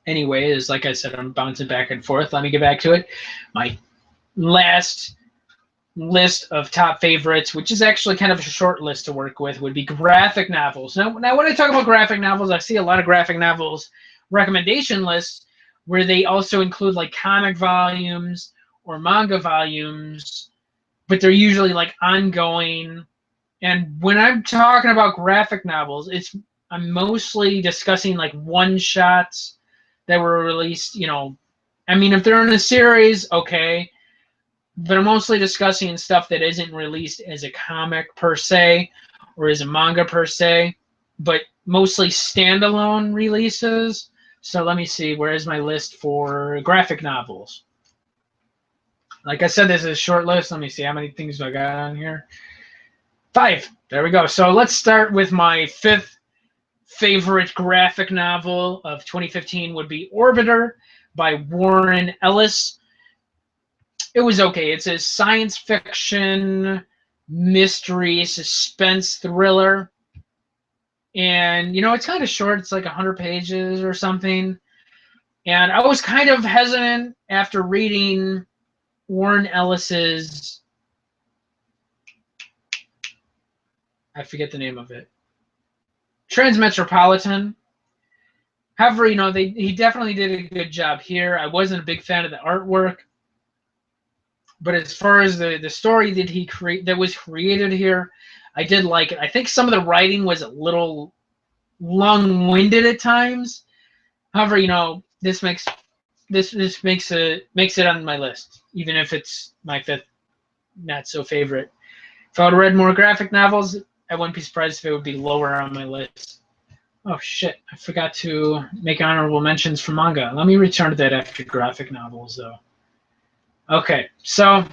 anyways, like I said, I'm bouncing back and forth. Let me get back to it. My last list of top favorites, which is actually kind of a short list to work with, would be graphic novels. Now when I talk about graphic novels, I see a lot of graphic novels recommendation lists where they also include like comic volumes or manga volumes, but they're usually like ongoing. And when I'm talking about graphic novels, I'm mostly discussing like one-shots, that were released, you know, I mean, if they're in a series, okay, but I'm mostly discussing stuff that isn't released as a comic per se or as a manga per se, but mostly standalone releases. So let me see, where is my list for graphic novels? Like I said, this is a short list. Let me see, how many things do I got on here? 5. There we go. So let's start with my 5th favorite graphic novel of 2015 would be Orbiter by Warren Ellis. It was okay. It's a science fiction, mystery, suspense thriller. And, you know, it's kind of short. It's like 100 pages or something. And I was kind of hesitant after reading Warren Ellis's, I forget the name of it, Transmetropolitan. However, you know, he definitely did a good job here. I wasn't a big fan of the artwork. But as far as the story that was created here, I did like it. I think some of the writing was a little long-winded at times. However, you know, this makes it on my list, even if it's my 5th not so favorite. If I would have read more graphic novels, I wouldn't be surprised if it would be lower on my list. Oh shit, I forgot to make honorable mentions for manga. Let me return to that after graphic novels, though. Okay, so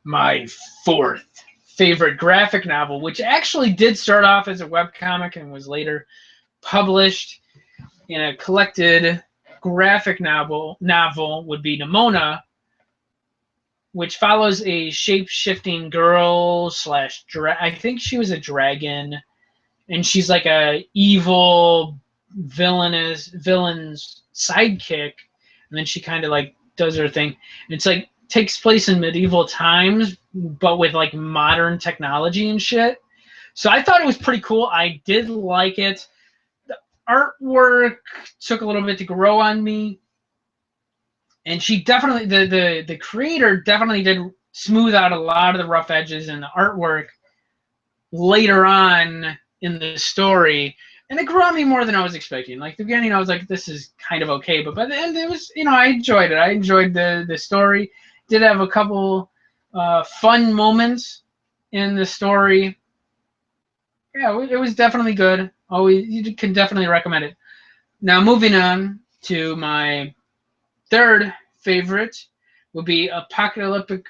my 4th favorite graphic novel, which actually did start off as a webcomic and was later published in a collected graphic novel, would be Nimona, which follows a shape-shifting girl / I think she was a dragon, and she's like a evil villain's sidekick, and then she kind of like does her thing. And it's like takes place in medieval times, but with like modern technology and shit. So I thought it was pretty cool. I did like it. The artwork took a little bit to grow on me, and she definitely the creator definitely did smooth out a lot of the rough edges in the artwork later on in the story, and it grew on me more than I was expecting. Like the beginning, I was like, "This is kind of okay," but by the end, it was, you know, I enjoyed it. I enjoyed the story. Did have a couple fun moments in the story. Yeah, it was definitely good. Always, you can definitely recommend it. Now, moving on to my 3rd favorite would be Apocalyptic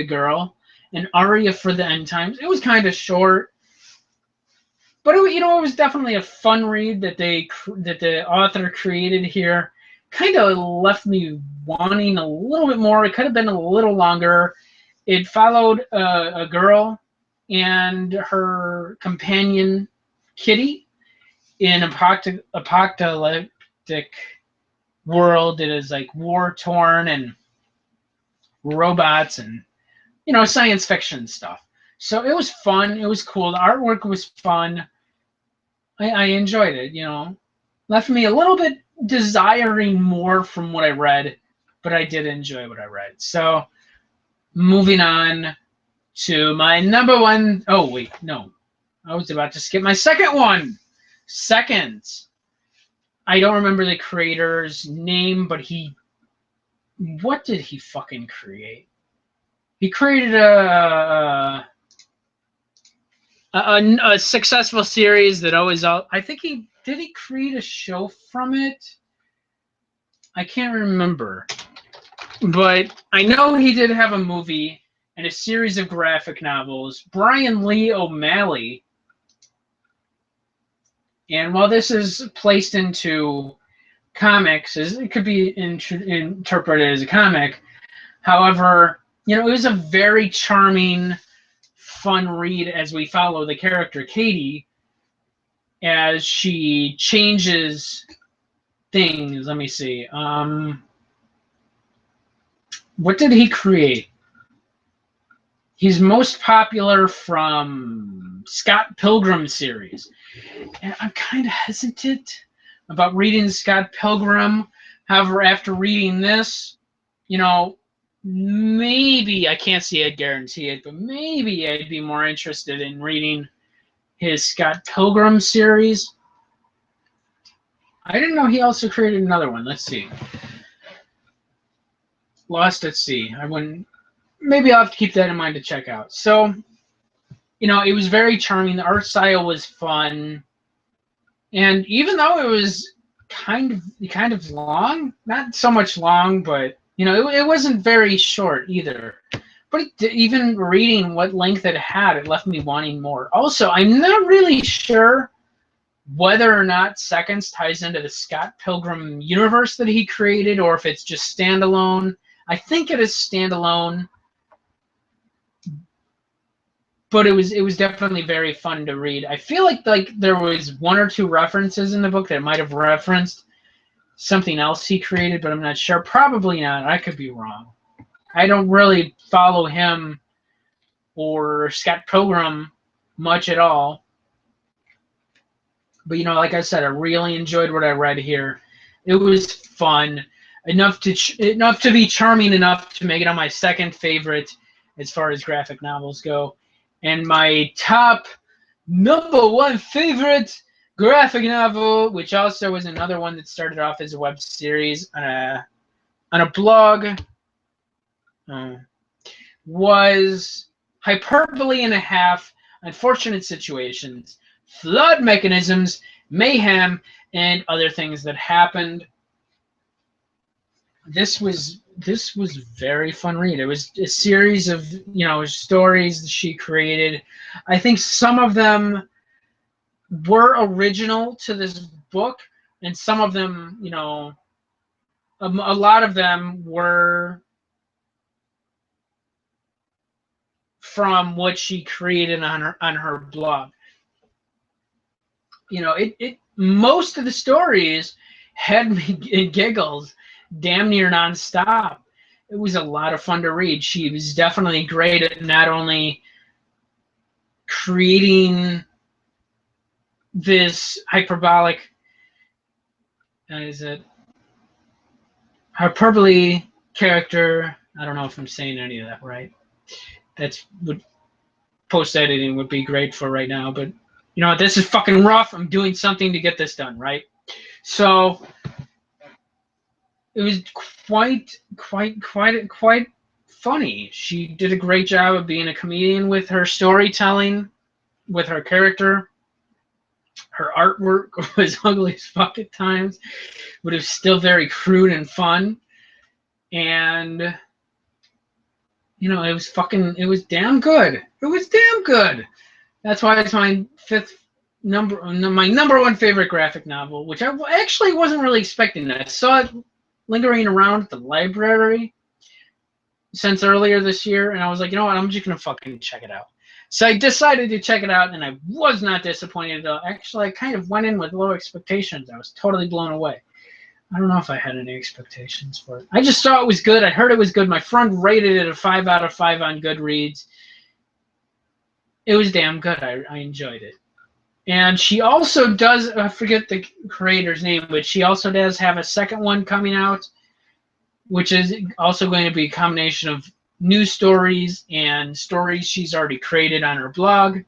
Girl, an aria for the end times. It was kind of short, but it, you know, it was definitely a fun read that the author created here. Kind of left me wanting a little bit more. It could have been a little longer. It followed a girl and her companion Kitty in apocalyptic world that is like war torn and robots and, you know, science fiction stuff. So it was fun. It was cool. The artwork was fun. I enjoyed it. You know, left me a little bit desiring more from what I read, but I did enjoy what I read. So moving on to my number 1. Oh wait, no, I was about to skip my second one. Second, I don't remember the creator's name, but what did he fucking create? He created a successful series that always, I think he create a show from it? I can't remember. But I know he did have a movie and a series of graphic novels. Brian Lee O'Malley. And while this is placed into comics, it could be interpreted as a comic. However, you know, it was a very charming, fun read as we follow the character Katie as she changes things. Let me see. What did he create? He's most popular from Scott Pilgrim series. And I'm kind of hesitant about reading Scott Pilgrim. However, after reading this, you know, maybe, I can't say I'd guarantee it, but maybe I'd be more interested in reading his Scott Pilgrim series. I didn't know he also created another one. Let's see. Lost at Sea. I wouldn't. Maybe I'll have to keep that in mind to check out. So, you know, it was very charming. The art style was fun, and even though it was kind of long, not so much long, but you know, it wasn't very short either. But even reading what length it had, it left me wanting more. Also, I'm not really sure whether or not Seconds ties into the Scott Pilgrim universe that he created, or if it's just standalone. I think it is standalone, but it was definitely very fun to read. I feel like there was one or two references in the book that might have referenced something else he created, but I'm not sure. Probably not. I could be wrong. I don't really follow him or Scott Pilgrim much at all. But, you know, like I said, I really enjoyed what I read here. It was fun, enough to be charming enough to make it on my second favorite as far as graphic novels go. And my top #1 favorite graphic novel, which also was another one that started off as a web series on a blog, was Hyperbole and a Half, Unfortunate Situations, Flood Mechanisms, Mayhem, and Other Things That Happened. This was very fun read. It was a series of, you know, stories that she created. I think some of them were original to this book, and some of them, you know, a lot of them were from what she created on her blog. You know, it most of the stories had me in giggles damn near nonstop. It was a lot of fun to read. She was definitely great at not only creating this hyperbolic, hyperbole character. I don't know if I'm saying any of that right. That's what post editing would be great for right now, but you know, this is fucking rough. I'm doing something to get this done, right? So it was quite funny. She did a great job of being a comedian with her storytelling, with her character. Her artwork was ugly as fuck at times, but it was still very crude and fun. And you know, it was damn good. It was damn good. That's why it's my my #1 favorite graphic novel, which I actually wasn't really expecting. I saw it lingering around at the library since earlier this year, and I was like, you know what, I'm just gonna fucking check it out. So I decided to check it out, and I was not disappointed at all. Actually, I kind of went in with low expectations. I was totally blown away. I don't know if I had any expectations for it. I just saw it was good. I heard it was good. My friend rated it a 5 out of 5 on Goodreads. It was damn good. I enjoyed it. And she also does, I forget the creator's name, but she also does have a second one coming out, which is also going to be a combination of new stories and stories she's already created on her blog.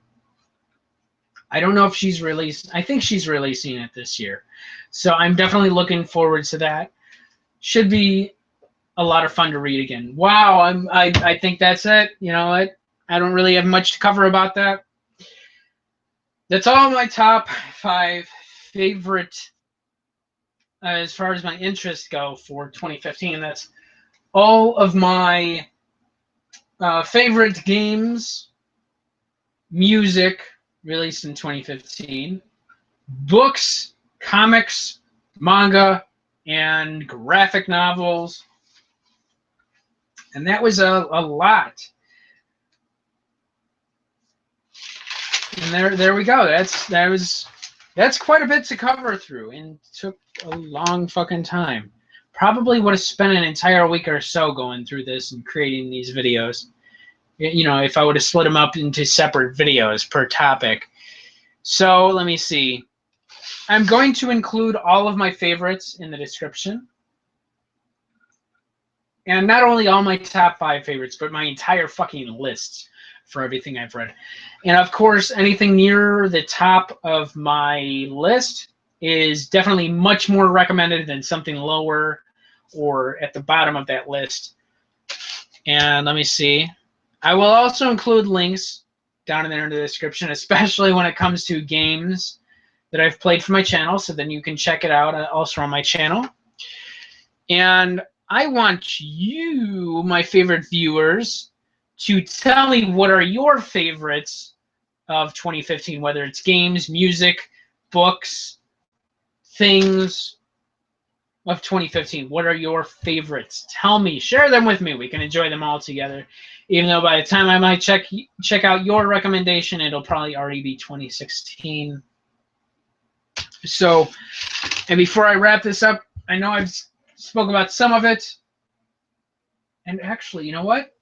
I don't know if she's released. I think she's releasing it this year. So I'm definitely looking forward to that. Should be a lot of fun to read again. Wow, I think that's it. You know what? I don't really have much to cover about that. That's all my top 5 favorite, as far as my interests go for 2015. That's all of my favorite games, music released in 2015, books, comics, manga, and graphic novels. And that was a lot. And there we go. That's quite a bit to cover through, and took a long fucking time. Probably would have spent an entire week or so going through this and creating these videos. You know, if I would have split them up into separate videos per topic. So let me see. I'm going to include all of my favorites in the description. And not only all my top 5 favorites, but my entire fucking list for everything I've read. And of course, anything near the top of my list, is definitely much more recommended than something lower or at the bottom of that list. And let me see. I will also include links down in there in the description, especially when it comes to games that I've played for my channel, so then you can check it out also on my channel. And I want you, my favorite viewers, to tell me what are your favorites of 2015, whether it's games, music, books, things of 2015. What are your favorites? Tell me. Share them with me. We can enjoy them all together. Even though by the time I might check out your recommendation, it'll probably already be 2016. So, and before I wrap this up, I know I've spoke about some of it. And actually, you know what?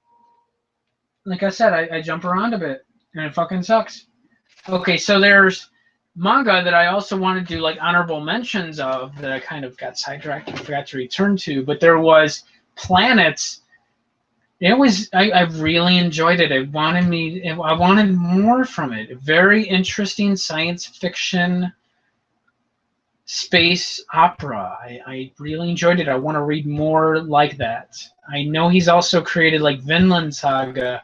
Like I said, I jump around a bit, and it fucking sucks. Okay, so there's manga that I also want to do like honorable mentions of that I kind of got sidetracked and forgot to return to. But there was Planets. It was I really enjoyed it. I wanted more from it. Very interesting science fiction space opera. I really enjoyed it. I want to read more like that. I know he's also created like Vinland Saga,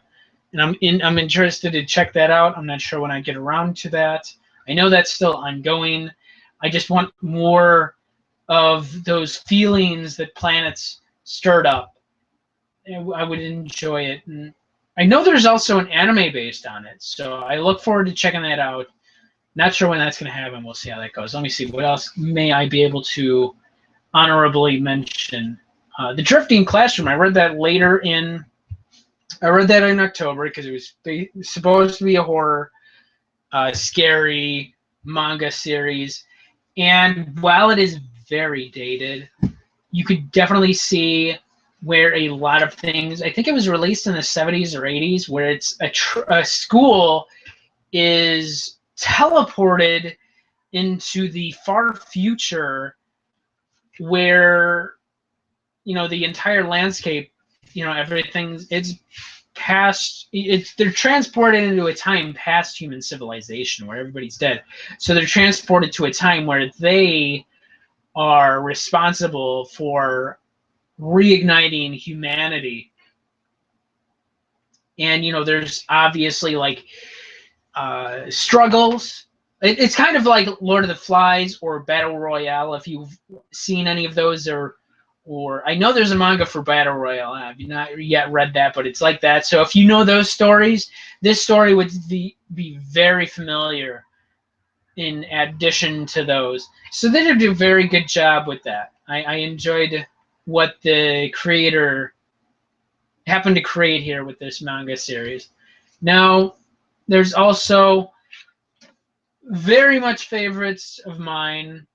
and I'm interested to check that out. I'm not sure when I get around to that. I know that's still ongoing. I just want more of those feelings that Planets stirred up. I would enjoy it. And I know there's also an anime based on it, so I look forward to checking that out. Not sure when that's going to happen. We'll see how that goes. Let me see. What else may I be able to honorably mention? The Drifting Classroom. I read that in October because it was supposed to be a horror, scary manga series. And while it is very dated, you could definitely see where a lot of things, I think it was released in the 70s or 80s, where it's a school is teleported into the far future where, the entire landscape, everything's, it's past, they're transported into a time past human civilization where everybody's dead. So they're transported to a time where they are responsible for reigniting humanity. And, there's obviously like struggles. It's kind of like Lord of the Flies or Battle Royale, if you've seen any of those, or I know there's a manga for Battle Royale. I've not yet read that, but it's like that. So if you know those stories, this story would be very familiar in addition to those. So they did a very good job with that. I enjoyed what the creator happened to create here with this manga series. Now, there's also very much favorites of mine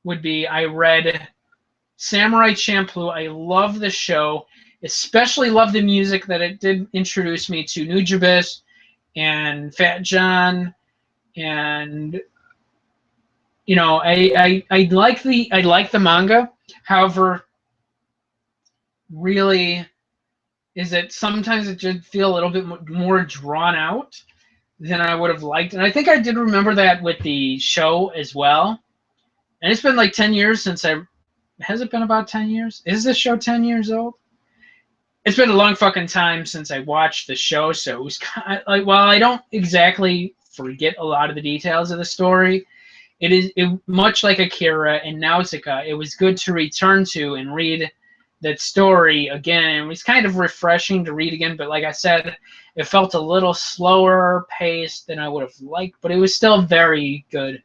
would be, I read Samurai Champloo. I love the show, especially love the music that it did introduce me to Nujabes and Fat John, and I like the manga. However, really is that sometimes it did feel a little bit more drawn out than I would have liked. And I think I did remember that with the show as well. And it's been like 10 years since has it been about 10 years? Is this show 10 years old? It's been a long fucking time since I watched the show, so it was kind of like, while I don't exactly forget a lot of the details of the story, it much like Akira and Nausicaa, it was good to return to and read that story again. It was kind of refreshing to read again, but like I said, it felt a little slower paced than I would have liked, but it was still very good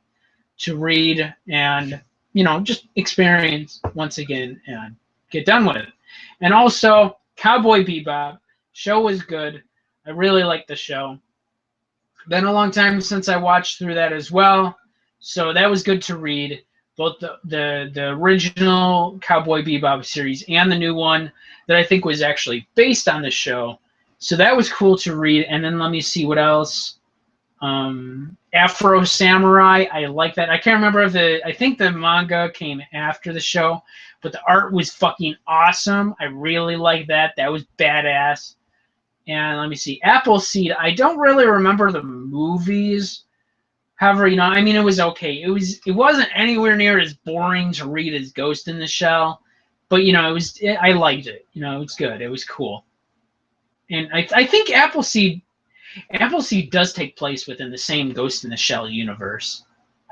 to read and, just experience once again and get done with it. And also, Cowboy Bebop, show was good. I really liked the show. Been a long time since I watched through that as well, so that was good to read. Both the original Cowboy Bebop series and the new one that I think was actually based on the show. So that was cool to read. And then let me see what else. Afro Samurai, I like that. I can't remember if I think the manga came after the show, but the art was fucking awesome. I really like that. That was badass. And let me see. Appleseed, I don't really remember the movies, However, I mean, it was okay. It wasn't anywhere near as boring to read as Ghost in the Shell, but I liked it. It's good. It was cool. And I think Appleseed does take place within the same Ghost in the Shell universe.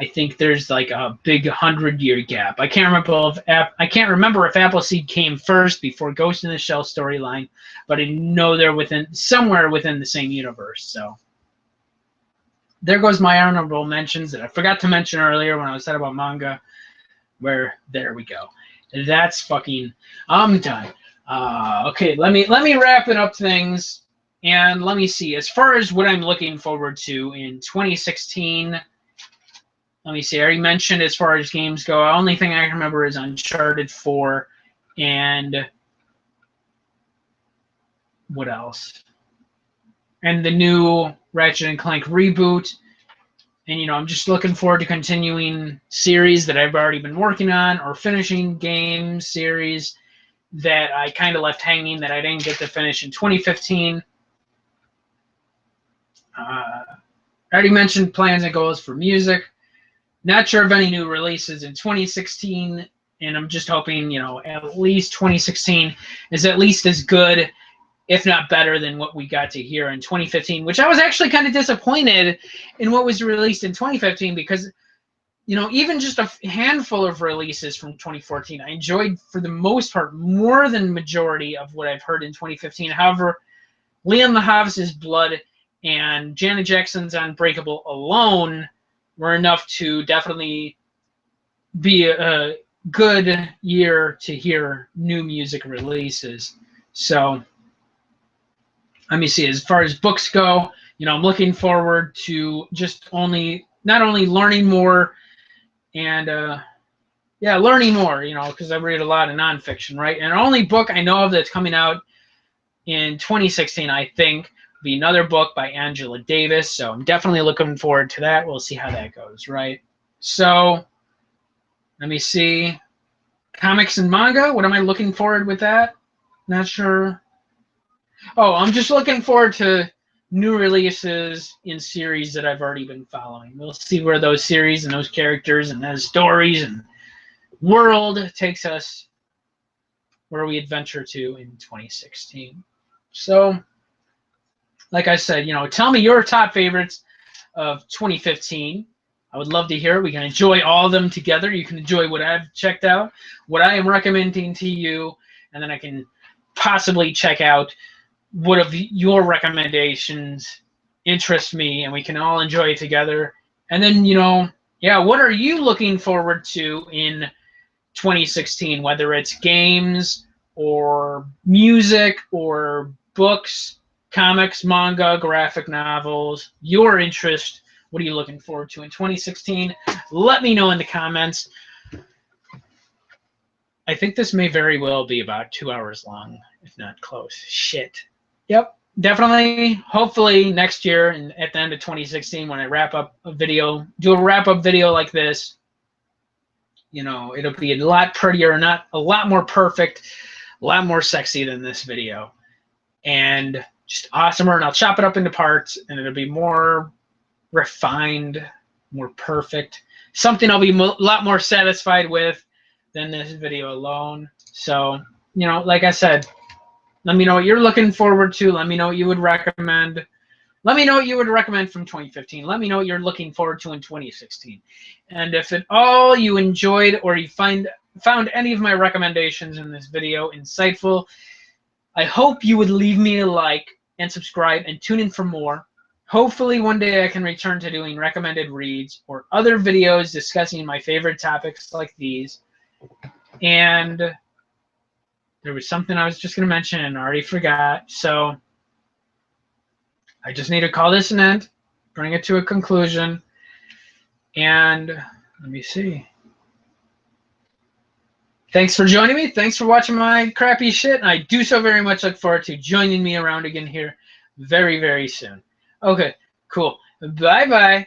I think there's like a big 100-year gap. I can't remember if Appleseed came first before Ghost in the Shell storyline, but I know they're somewhere within the same universe. So there goes my honorable mentions that I forgot to mention earlier when I was said about manga. There we go. That's fucking. I'm done. Okay, let me wrap it up things, and let me see. As far as what I'm looking forward to in 2016. Let me see. I already mentioned as far as games go. The only thing I can remember is Uncharted 4 and what else? And the new Ratchet and Clank reboot. And, I'm just looking forward to continuing series that I've already been working on or finishing game series that I kind of left hanging that I didn't get to finish in 2015. I already mentioned plans and goals for music. Not sure of any new releases in 2016, and I'm just hoping, at least 2016 is at least as good, if not better, than what we got to hear in 2015, which I was actually kind of disappointed in what was released in 2015 because, even just a handful of releases from 2014, I enjoyed, for the most part, more than majority of what I've heard in 2015. However, Leon Lahav's Blood and Janet Jackson's Unbreakable alone were enough to definitely be a good year to hear new music releases. So let me see. As far as books go, I'm looking forward to just not only learning more and learning more, because I read a lot of nonfiction, right? And the only book I know of that's coming out in 2016, I think, be another book by Angela Davis, so I'm definitely looking forward to that. We'll see how that goes, right? So let me see. Comics and manga, what am I looking forward with that? Not sure. Oh, I'm just looking forward to new releases in series that I've already been following. We'll see where those series and those characters and those stories and world takes us, where we adventure to in 2016. So like I said, tell me your top favorites of 2015. I would love to hear it. We can enjoy all of them together. You can enjoy what I've checked out, what I am recommending to you, and then I can possibly check out what of your recommendations interest me, and we can all enjoy it together. And then, what are you looking forward to in 2016, whether it's games or music or books, comics, manga, graphic novels, your interest. What are you looking forward to in 2016? Let me know in the comments. I think this may very well be about 2 hours long, if not close. Shit. Yep, definitely. Hopefully next year and at the end of 2016, when I wrap up a video, do a wrap-up video like this, it'll be a lot prettier, not a lot more perfect, a lot more sexy than this video. And just awesomer, and I'll chop it up into parts, and it'll be more refined, more perfect. Something I'll be a lot more satisfied with than this video alone. So, like I said, let me know what you're looking forward to. Let me know what you would recommend. Let me know what you would recommend from 2015. Let me know what you're looking forward to in 2016. And if at all you enjoyed or you found any of my recommendations in this video insightful, I hope you would leave me a like and subscribe and tune in for more. Hopefully one day I can return to doing recommended reads or other videos discussing my favorite topics like these. And there was something I was just going to mention and I already forgot. So I just need to call this an end, bring it to a conclusion. And let me see. Thanks for joining me. Thanks for watching my crappy shit. And I do so very much look forward to joining me around again here very, very soon. Okay, cool. Bye-bye.